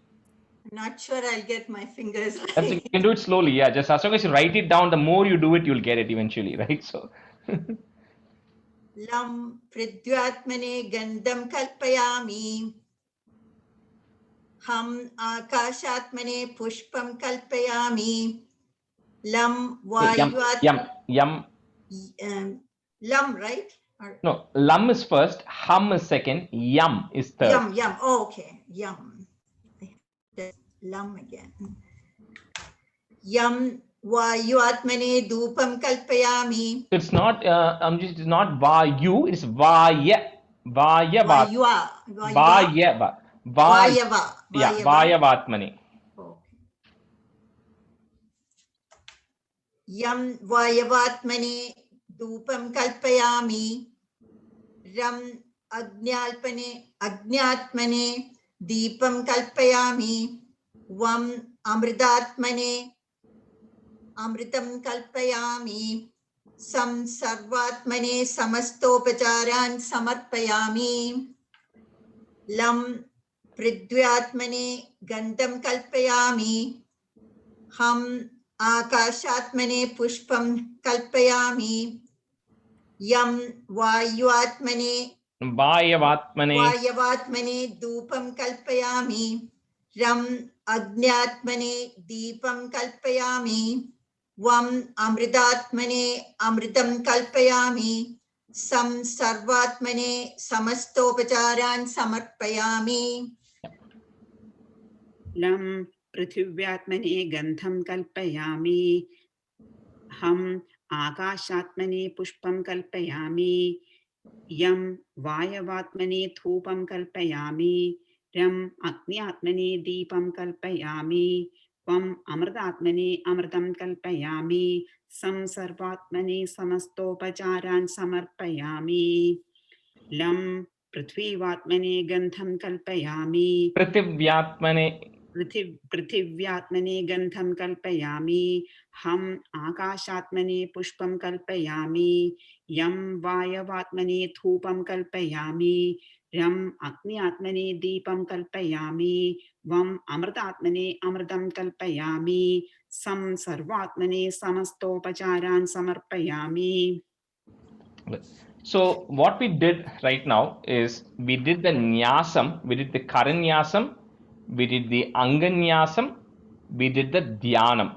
Not sure I'll get my fingers You right. can do it slowly, yeah. Just as long as you write it down, the more you do it, you'll get it eventually, right? So Lam Pridhyatmane Gandham Kalpayami. Ham Akashatmane Pushpam Kalpayami. Lam Yam. Lam, right? No, Lam is first, Hum is second, Yam is third. Yum. Oh, okay. Yum. Lam again. Yam Vayuatmane Dhupam Kalpayami. It's not it's not Vayu, it's Vaya. Vayavat. Vayavatmane. Okay. Yam Vayavatmane Dhupam Kalpayami. Ram Agnyatmane Deepam Kalpayami. Vam Amritatmane Amritam Kalpayami. Sam Sarvatmane Samastopacharan Samarpayami. Lam Pridhyatmane Gandham Kalpayami. Ham Akashatmane Pushpam Kalpayami. Yam Vayavatmane Dhupam Kalpayami. Ram Agnyatmane Deepam Kalpayami. वम् अमृतात्मने अमृतं कल्पयामि सं सर्वात्मने समस्तोपचारान् समर्पयामि लं पृथिव्यात्मने गन्धं कल्पयामि हम आकाशात्मने पुष्पं कल्पयामि यं वायवात्मने धूपं कल्पयामि रम् अग्न्यात्मने दीपं कल्पयामि त्वम् अमृतात्मने अमृतं कल्पयामि सं सर्वात्मने समस्तोपचारान् समर्पयामि लं पृथ्वीवात्मने गन्धं कल्पयामि पृथिव्यात्मने गन्धं कल्पयामि हम आकाशात्मने पुष्पं कल्पयामि यं वायवात्मने धूपं कल्पयामि रम् अग्न्यात्मने दीपं कल्पयामि वम् अमृतात्मने अमृतं कल्पयामि सं सर्वात्मने समस्तोपचारान् समर्पयामि. So what we did right now is we did the nyasam, we did the karanyasam, we did the anganyasam, we did the dhyanam,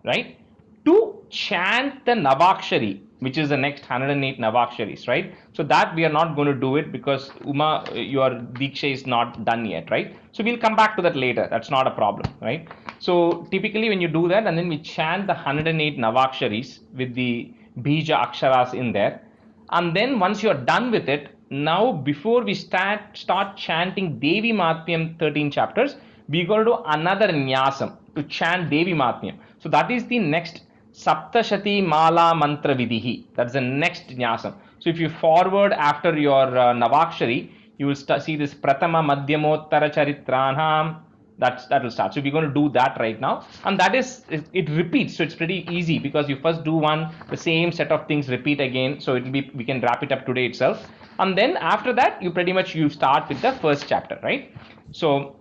right? To chant the Navakshari, which is the next 108 Navaksharis, right? So that we are not going to do it because Uma, your Diksha is not done yet, right? So we'll come back to that later. That's not a problem, right? So typically when you do that and then we chant the 108 Navaksharis with the Bija Aksharas in there, and then once you're done with it, now before we start chanting Devi Matmyam 13 chapters, we're going to do another Nyasam to chant Devi Matmyam. So that is the next Saptashati Mala Mantra Vidihi. That's the next Nyasam. So if you forward after your Navakshari, you will see this Pratama Madhyamottara Charitranam. That will start. So we're going to do that right now, and that is it repeats. So it's pretty easy because you first do one, the same set of things repeat again. So it will be, we can wrap it up today itself, and then after that you pretty much you start with the first chapter, right? So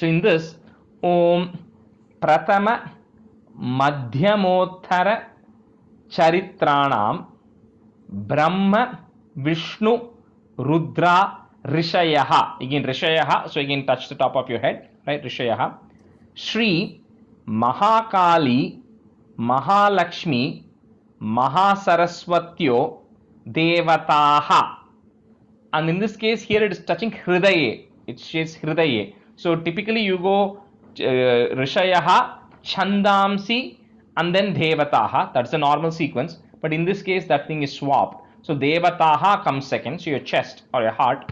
in this Om Pratama Madhyamottara Charitranam Brahma Vishnu Rudra Rishayaha. Again Rishayaha. So again touch the top of your head, right? Rishayaha. Shri Mahakali Mahalakshmi Mahasaraswatyo Devataha. And in this case here it is touching Hridaye. It says Hridaye. So typically you go Rishayaha, Chandamsi, and then Devataha. That's the normal sequence. But in this case that thing is swapped. So Devataha comes second. So your chest or your heart.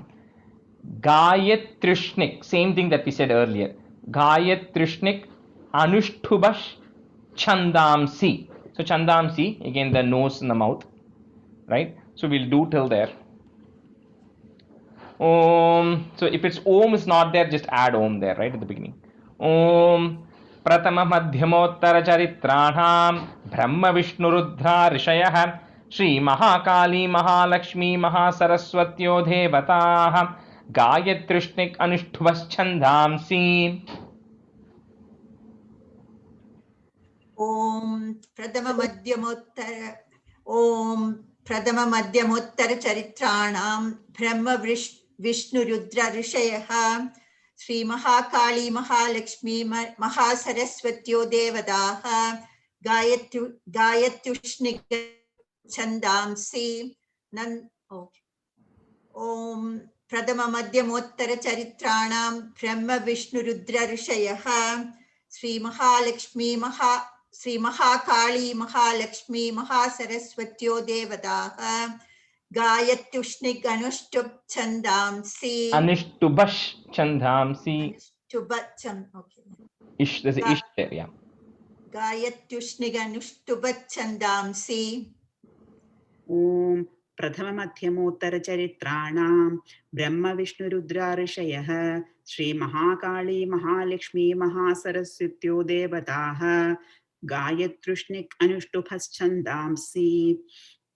Gayatrishnik, same thing that we said earlier. Gayatrishnik Anushtubash Chandamsi. So Chandamsi, again the nose and the mouth, right? So we'll do till there. Om. So if it's Om is not there, just add Om there, right at the beginning. Om Pratama Madhyamottara Charitranam Brahma Vishnu Rudra Rishayah Shri Mahakali Mahalakshmi Mahasaraswatyo Devatah Gayatrishnik Anushtvas Chandamsi. Om Pradama Madhyamottara Charitranam Brahma Vishnu Rudra Rishayah Sri Mahakali Mahalakshmi Mahasaraswatyo Devadaha Gayatyushnik Chandamsi. Om Pradama Madhyamottara Charitranam Brahma Vishnu Rudra Rishayah Sri Mahakali Mahalakshmi Mahasaraswatyo Devadaha Gayatyushnik Anushtup Chandamsi. Anushtubash Chandamsi. Anushtubat. Okay. Ish, there's a ish there, yeah. Gayatyushnik Anushtubat Chandamsi. Om Prathama Madhyamottara Charitranam Brahma Vishnu Rudra Rishayah Shri Mahakali Mahalakshmi Mahasaraswatyo Devataha Gayatrishnik Anushtuphas Chandamsi.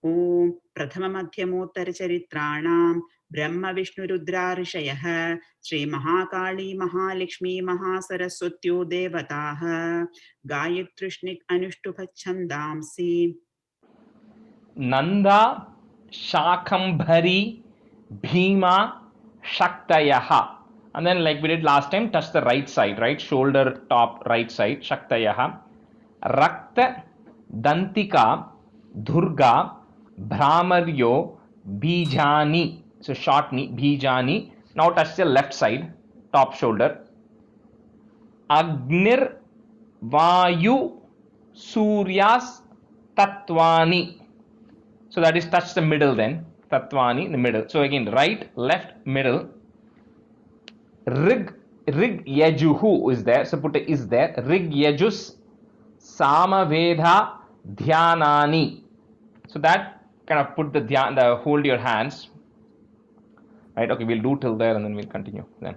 Om Prathama Madhyamottara Charitranam Brahma Vishnu Rudra Rishayah Shri Mahakali Mahalakshmi Mahasaraswatyo Devataha Gayatrishnik Anushtuphas Chandamsi. Nanda Shakambhari Bhima Shaktayaha. And then like we did last time, touch the right side, right? Shoulder top right side, Shaktayaha. Rakta Dantika, Durga, Brahmaryo, Bijani. So short knee, Bijani. Now touch the left side, top shoulder. Agnir, Vayu, Suryas, Tatvani. So that is touch the middle then. Tatvani in the middle. So again, right, left, middle. Rig Yajuhu is there. So put a is there. Rig Yajus Samaveda Dhyanani. So that kind of put the hold your hands. Right. Okay, we'll do till there and then we'll continue then.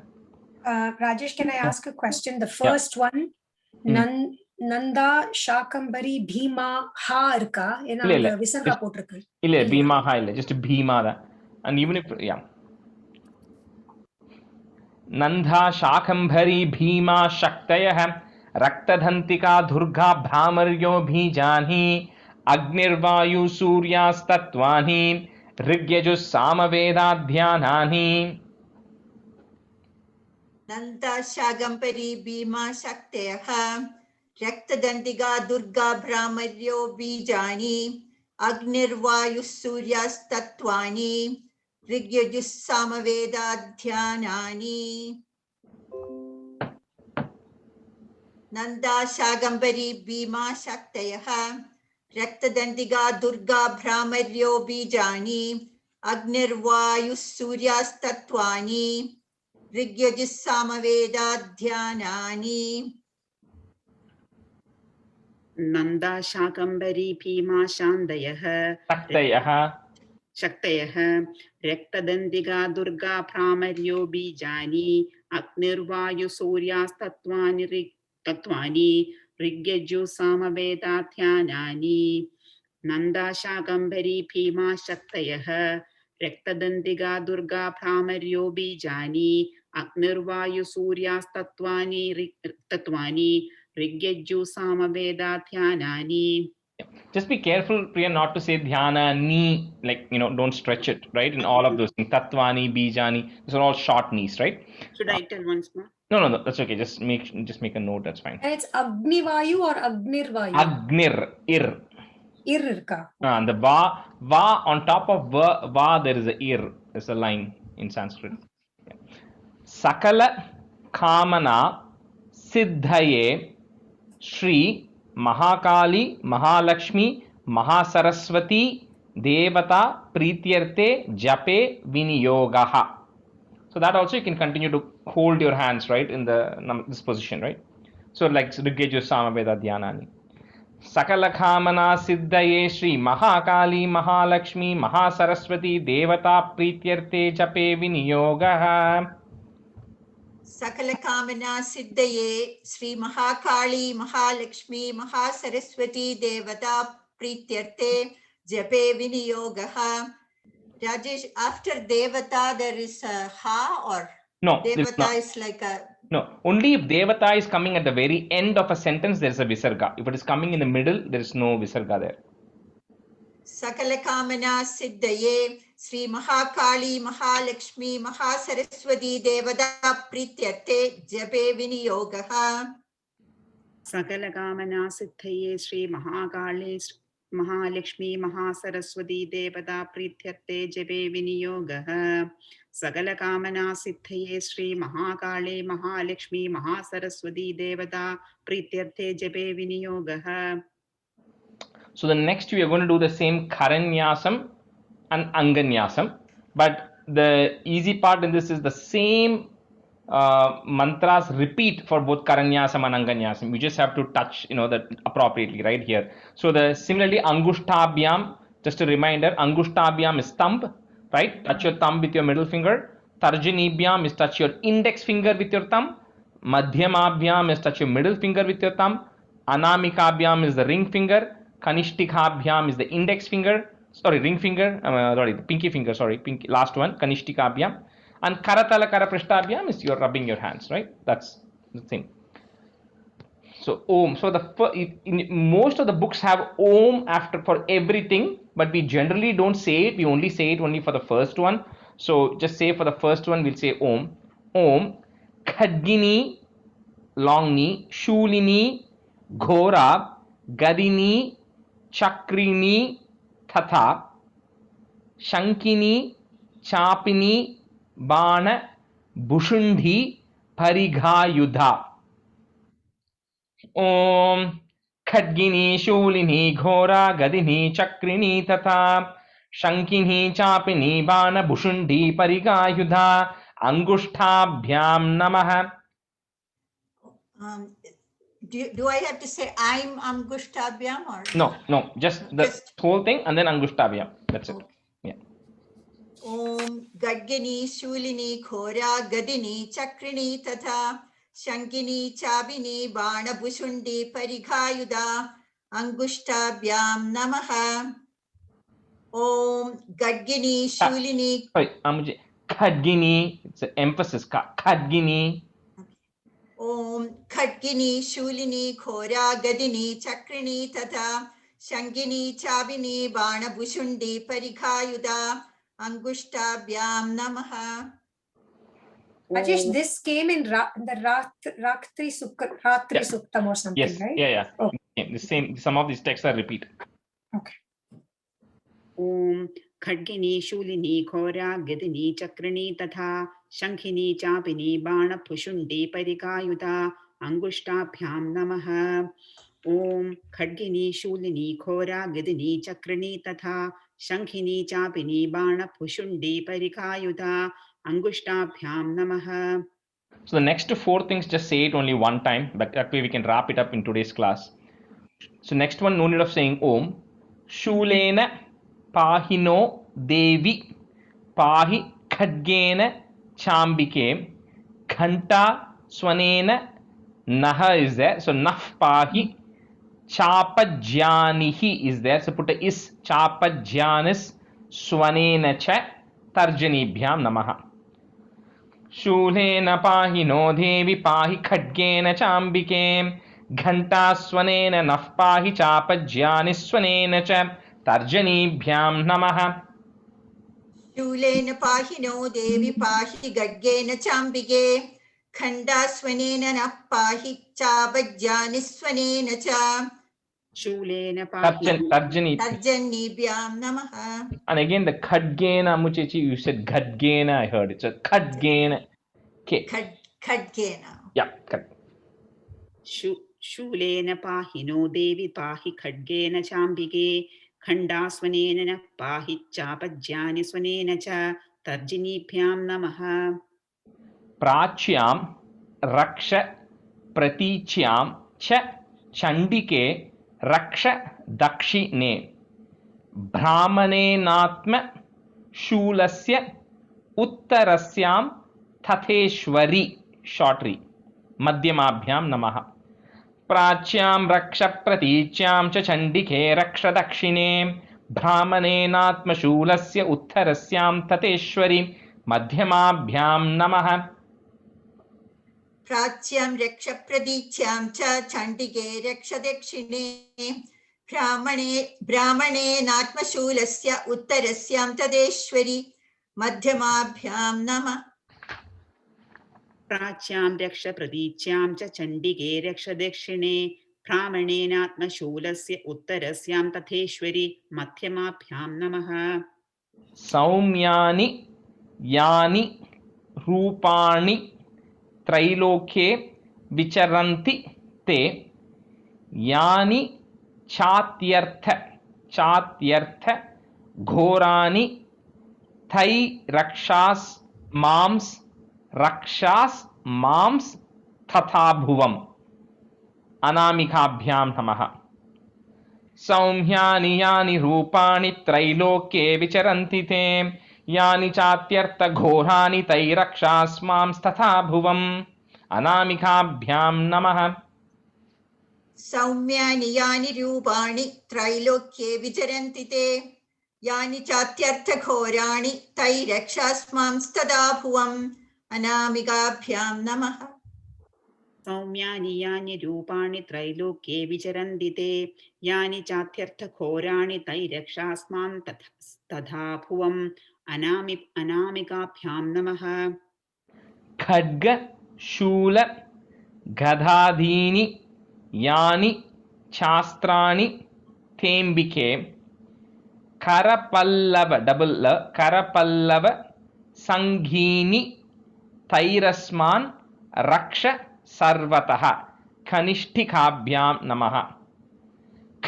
Rajesh, can I ask a question? The first one, Nanda, Shakambari, Bhima, Ha irka. Illa. Visarga potrukku. Illa, Bhima Ha illa. Just Bhima da. And even if, yeah. Nandha, Shakambari, Bhima, Shaktayah, Raktadhantika, Durga, Brahmaryo, Bhijani, Agnirvayu, Suryas, Tatvani, Rigyajus, Samaveda, Dhyanani. Nanda Shagampari Bhima Shakteha Raktadantiga Durga Brahmaryo Bijani Agnirvayu Suryas Tatvani Rigyajus Samaveda Dhyanani. Nanda Shagambari Bhima Shakteha Raktadantiga Durga Brahmaryo Bijani Agnirvayu Suryas Tatvani Rigyajis Samaveda Dhyanani. Nanda Shakambari Bhima Shandayah Shaktayah Raktadantiga Durga Brahmaryo Bijani Agnirvayu Suryas Tatvani Rigyaju Samaveda Dhyanani. Nanda Shakambari Bhima Shaktayah Raktadantiga Durga Brahmaryo Bijani Agnirvayu Suryas Tatvani Rigyaju Samaveda Dhyanani. Just be careful, Priya, not to say dhyana ni, like, don't stretch it, right? In all of those things, tatvani, bijani, those are all short knees, right? Should I tell once more? No, that's okay. Just make a note. That's fine. And it's Agnivayu or Agnirvayu? Agnir, ir. Ir irka. And the va on top of va there is a ir. There's a line in Sanskrit. Yeah. Sakala Kamana Siddhaye Shri Mahakali, Mahalakshmi, Mahasaraswati, Devata, Prityarte, Jape, Viniyogaha. So that also you can continue to hold your hands, right, in this position, right? So like Rigyaju Samaveda Dhyanani. Sakala Kamana Siddhaye Shri Mahakali, Mahalakshmi, Mahasaraswati, Devata, Prityarte, Jape, Viniyogaha. Sakala Kamana Siddhaye Sri Mahakali Mahalakshmi Mahasaraswati Devata Prityarte Jape Viniyogaha. Rajesh, after Devata there is a Ha or? No. Devata is like a... No, only if Devata is coming at the very end of a sentence, there is a Visarga. If it is coming in the middle, there is no Visarga there. Sakala Kamana Siddhaye Sri Mahakali Mahalakshmi Mahasaraswati Devata Prityarte Jape Viniyogaha. Sakala Kamana Siddhaye Sri Mahakali Mahalakshmi Mahasaraswati Devata Prityarte Jape Viniyogaha. Sakala Kamana Siddhaye Sri Mahakali Mahalakshmi Mahasaraswati Devata Prityarte Jape Viniyogaha. So the next we are going to do the same Karanyasam and Anganyasam, but the easy part in this is the same mantras repeat for both Karanyasam and Anganyasam. You just have to touch, that appropriately right here. So similarly Angushtabhyam, just a reminder, Angushtabhyam is thumb, right? Touch your thumb with your middle finger. Tarjanibhyam is touch your index finger with your thumb. Madhyamabhyam is touch your middle finger with your thumb. Anamikabhyam is the ring finger. Kanishtikabhyam is the index finger, ring finger, the pinky finger, last one, Kanishtikabhyam. And Karatala Karaprishtabhyam is you're rubbing your hands, right? That's the thing. So Om. So most of the books have Om for everything, but we generally don't say it. We only say it only for the first one. So just say for the first one, we'll say Om. Om. Khadgini, long knee. Shulini, Ghora, Gadini, चक्रिणी तथा शंकिनी चापिनी बाण भुषुंडी परिघायुधा ओम खड्गिनी शूलिनी घोरा गदिनी चक्रिणी तथा शंकिनी चापिनी बाण भुषुंडी परिघायुधा अंगुष्ठाभ्याम नमः. Do I have to say I'm Angushtabhyam or No, just the Just- whole thing and then Angushtabhyam. That's it. Yeah. Om Gadgini Shulini Khora Gadini Chakrini Tatha Shankini Chabini Bana Bhushundi Parighayuda Angushtabhyam Namaha. Om Gadgini Shulini Sorry, Amuje. Khadgini. It's an emphasis. Khadgini. Om Khadgini Shulini Khora Gadini Chakrini Tatha Shankini Chabini Bana Bhushundi Parighayuda Angushtabhyam Namaha. Rajesh, this came in the Ratri Suktam or something, Yes. right? Yeah. Oh. The same. Some of these texts are repeat. Okay. Om खड्गिनी Shoolini घोरा गदिनी चक्रिणी तथा शंखिनी चापिनी बाणभुषुंडी परिघायुधा अंगुष्ठाभ्याम नमः. ओम खड्गिनी शूलिनी घोरा गदिनी चक्रिणी तथा शंखिनी चापिनी बाणभुषुंडी परिघायुधा अंगुष्ठाभ्याम नमः. So the next 4 things, just say it only one time, but that way we can wrap it up in today's class. So next one, no need of saying Om. Shulena Pahino Devi Pahi Khadgena Chambike Khanta Swanena Naha is there. So Naf Pahi Chapajanihi is there. So put a is Chapajanis Swanena Cha Tarjanibhyam Namaha. शूलेन पाहि नो देवि पाहि खड्गेन चाम्बिके घंटास्वनेन नः पाहि चापज्यानि स्वनेन च तर्जनीभ्यां नमः. शूलेन पाहिनो देवि पाहि गड्गेन चाम्बिके खण्डास्वनेन नः पाहि चापज्यानि स्वनेन च शूलेन पाहि Tarjani. तर्जनीभ्यां नमः. And again the khadgena, Muchechi, you said khadgena, I heard it. So khadgena. Okay. खड्गेन. Yeah. शूलेन पाहि नो देवि पाहि खड्गेन चाम्बिके खण्डास्वनेन नः पाहि चापज्यानि स्वनेन च तर्जनीभ्यां नमः. प्राच्यां रक्ष प्रतीच्यां च चण्डिके रक्ष दक्षिणे ब्राह्मणेनात्म शूलस्य उत्तरस्यां तथेश्वरी शॉर्टरी मध्यमाभ्यां नमः. प्राच्यां रक्ष प्रतीच्यां च चण्डिके रक्ष दक्षिणे ब्राह्मणेनात्म शूलस्य उत्तरस्यां तथेश्वरी मध्यमाभ्यां नमः. प्राच्यां रक्ष प्रतीच्यां च चण्डिके रक्ष दक्षिणे ब्राह्मणेनात्मशूलस्य उत्तरस्यां तदेश्वरि मध्यमाभ्यां नमः. प्राच्यां रक्ष प्रतीच्यां च चण्डिके रक्ष दक्षिणे ब्राह्मणेनात्मशूलस्य उत्तरस्यां तथेश्वरि मध्यमाभ्यां नमः. सौम्यानि यानि रूपाणि त्रैलोक्ये विचरन्ति ते यानि चात्यर्थ घोरानि तै रक्षास् मांस तथा भुवम् अनामिकाभ्यां नमः. सौम्यानि यानि रूपाणि त्रैलोक्ये विचरन्ति ते यानि चात्यर्थ घोरानि तै रक्षास्मांस्तथा भुवम् अनामिकाभ्यां नमः. सौम्यानि यानि रूपाणि त्रैलोक्ये विचरन्ति ते यानि चात्यर्थघोराणि तै रक्षास्मांस्तदा भुवम् अनामिकाभ्यां नमः. सौम्यानि यानि रूपाणि त्रैलोक्ये विचरन्ति ते यानि चात्यर्थघोराणि तै रक्षास्मां तथा भुवम् अनामिकाभ्यां नमः. खड्ग शूल गदादीनि यानि शास्त्राणि tembike karapallava double la karapallava sanghini tairasman raksha sarvatah kanishtikabhyam namaha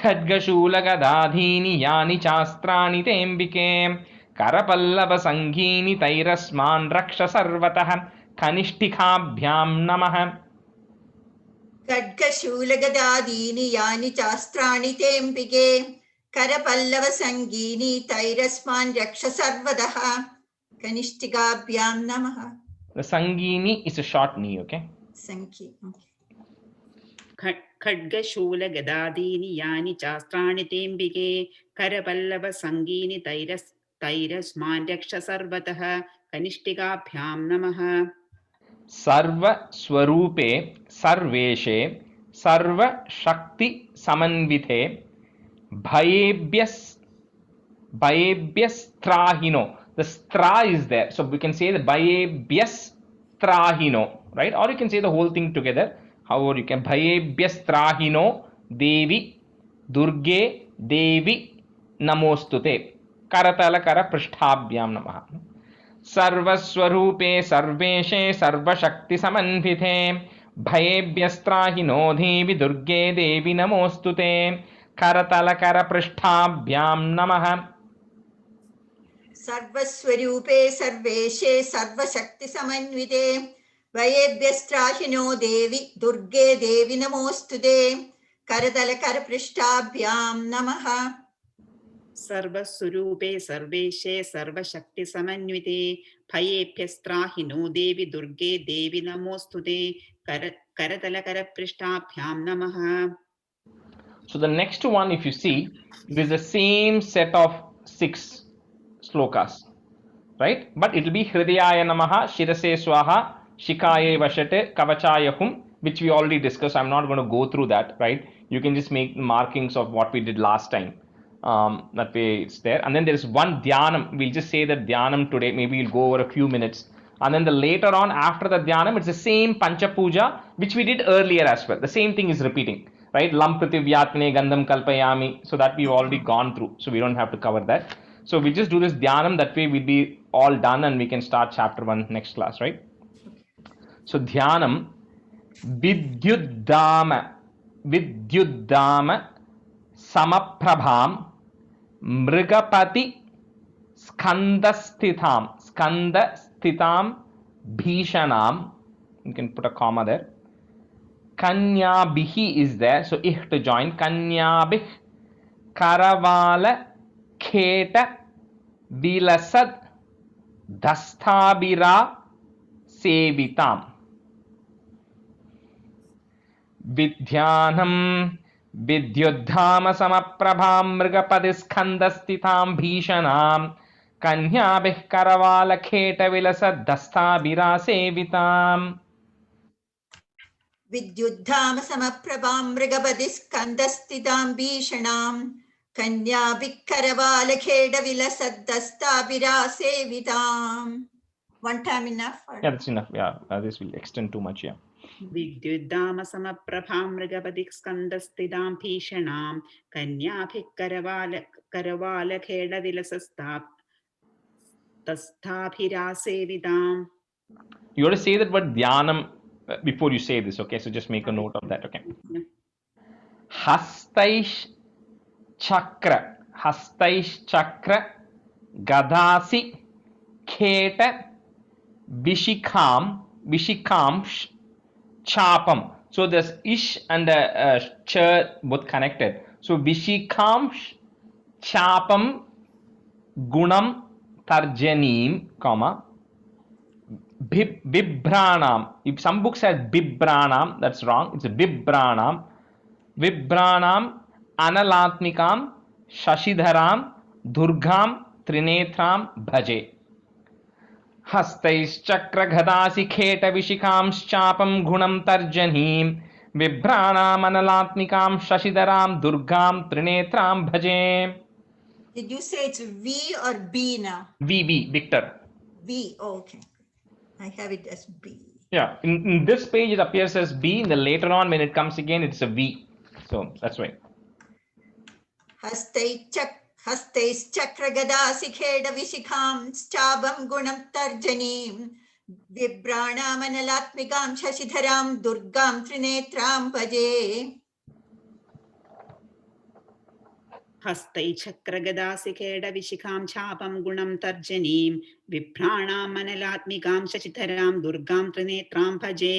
खड्गशूलगदाधीनि यानि चास्त्राणि तेऽम्बिके करपल्लवसङ्गीनि तैरस्मान् रक्ष सर्वतः कनिष्ठिकाभ्यां नमः खड्गशूलगदादीनि यानि चास्त्राणि तेऽम्बिके करपल्लवसङ्गीनि तैरस्मान् रक्ष सर्वदः कनिष्ठिकाभ्यां नमः. The Sangini is a short knee, okay? Sankhi. Okay. खड्गशूलगदादीनि यानि चास्त्राणि तेऽम्बिके करपल्लवसङ्गीनि तैरस्मान् रक्ष सर्वतः कनिष्ठिकाभ्यां नमः. सर्वस्वरूपे सर्वेशे सर्वशक्तिसमन्विते भयेभ्यस्त्राहिनो. The stra is there, so we can say the भयेभ्यस्त्राहिनो, right? Or you can say the whole thing together. However, you can भयेभ्यस्त्राहिनो देवी दुर्गे देवी नमोस्तुते करतलकर पृष्ठाभ्यां नमः. सर्वस्वरूपे सर्वेशे सर्वशक्तिसमन्विते भयेभ्यस्त्राहिनो देवी दुर्गे देवी नमोस्तुते करतलकर पृष्ठाभ्यां नमः. सर्वस्वरूपे सर्वेशे सर्वशक्तिसमन्विते भयेभ्यस्त्राहिनो देवी दुर्गे देवी नमोस्तुते करतलकरपृष्ठाभ्यां नमः. सर्वस्वरूपे सर्वेशे सर्वशक्तिसमन्विते भयेभ्यस्त्राहिनो देवी दुर्गे देवी नमोस्तुते करतलकरपृष्ठाभ्यां नमः. So the next one, if you see, it is the same set of 6 slokas, right? But it will be Hridayaya Namaha, Shirase Swaha, Shikaye Vashate, Kavachaya Hum, which we already discussed. I'm not going to go through that, right? You can just make markings of what we did last time. That way it's there. And then there is one Dhyanam. We'll just say that Dhyanam today. Maybe we'll go over a few minutes. And then later on, after the Dhyanam, it's the same Pancha Puja, which we did earlier as well. The same thing is repeating, right? Lam Prithivyatmane Gandham Kalpayami. So that we've already gone through. So we don't have to cover that. So we just do this Dhyanam. That way we'll be all done and we can start chapter 1 next class, right? So Dhyanam Vidyuddhama Samaprabham Mrigapati Skandasthitam Bhishanam. You can put a comma there. Kanyabhi is there, so ih to join. Kanyabih Karavala Kheta Vilasad Dastabira Sevitam. Vidhyanam Vidyuddhama Samaprabham Mrigapadiskandasthitam Bhishanam Kanyabih Karavala Kheta Vilasad Dastabira Sevitam. विद्युद्धाम समप्रभां मृगपतिस्कन्दस्थितां भीषणां कन्याभिक्करवालखेडविलसद्दस्ताभिरासेविताम्. One time enough? Yeah, that's enough. Yeah, this will extend too much. Yeah. विद्युद्धाम समप्रभां मृगपतिस्कन्दस्थितां भीषणां कन्याभिक्करवालखेडविलसस्ताभिरासेविताम्. You got to say that word Dhyanam before you say this, okay? So just make a note of that, okay? Hastaish Chakra Gadasi Kheta Vishikam Chapam. So there's Ish and Ch both connected. So Vishikam Chapam Gunam Tarjanim, comma Bibranam. If some books has Bibranam, that's wrong. It's a Bibranam. Vibranam Analatmikam Shashidharam Durgam Trinetram Bhaje. Hastais Chakra Ghadasi Kheta Vishikam Chapam Gunam Tarjanim Vibranam Analatmikam Shashidharam Durgam Trinetram Bhaje. Did you say it's V or B now? V, Victor. V, oh, okay. I have it as B. Yeah, in this page it appears as B, and then later on when it comes again it's a V. So that's right. हस्तैश्चक्रगदाशिखेडविशिखांश्चापं गुणं तर्जनीं बिभ्राणामनलात्मिकां शशिधरां दुर्गां त्रिनेत्रां भजे हस्तैश्चक्रगदासिखेडविशिखां चापं गुणं तर्जनीं बिभ्राणामनलात्मिकां शशिधरां दुर्गां त्रिनेत्रां भजे.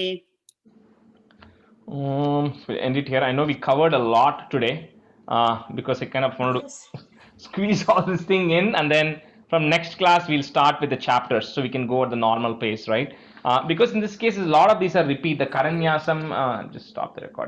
We'll end it here. I know we covered a lot today because I kind of wanted to squeeze all this thing in, and then from next class we'll start with the chapters so we can go at the normal pace, right? Because in this case a lot of these are repeat. The Karanyasam, just stop the recording.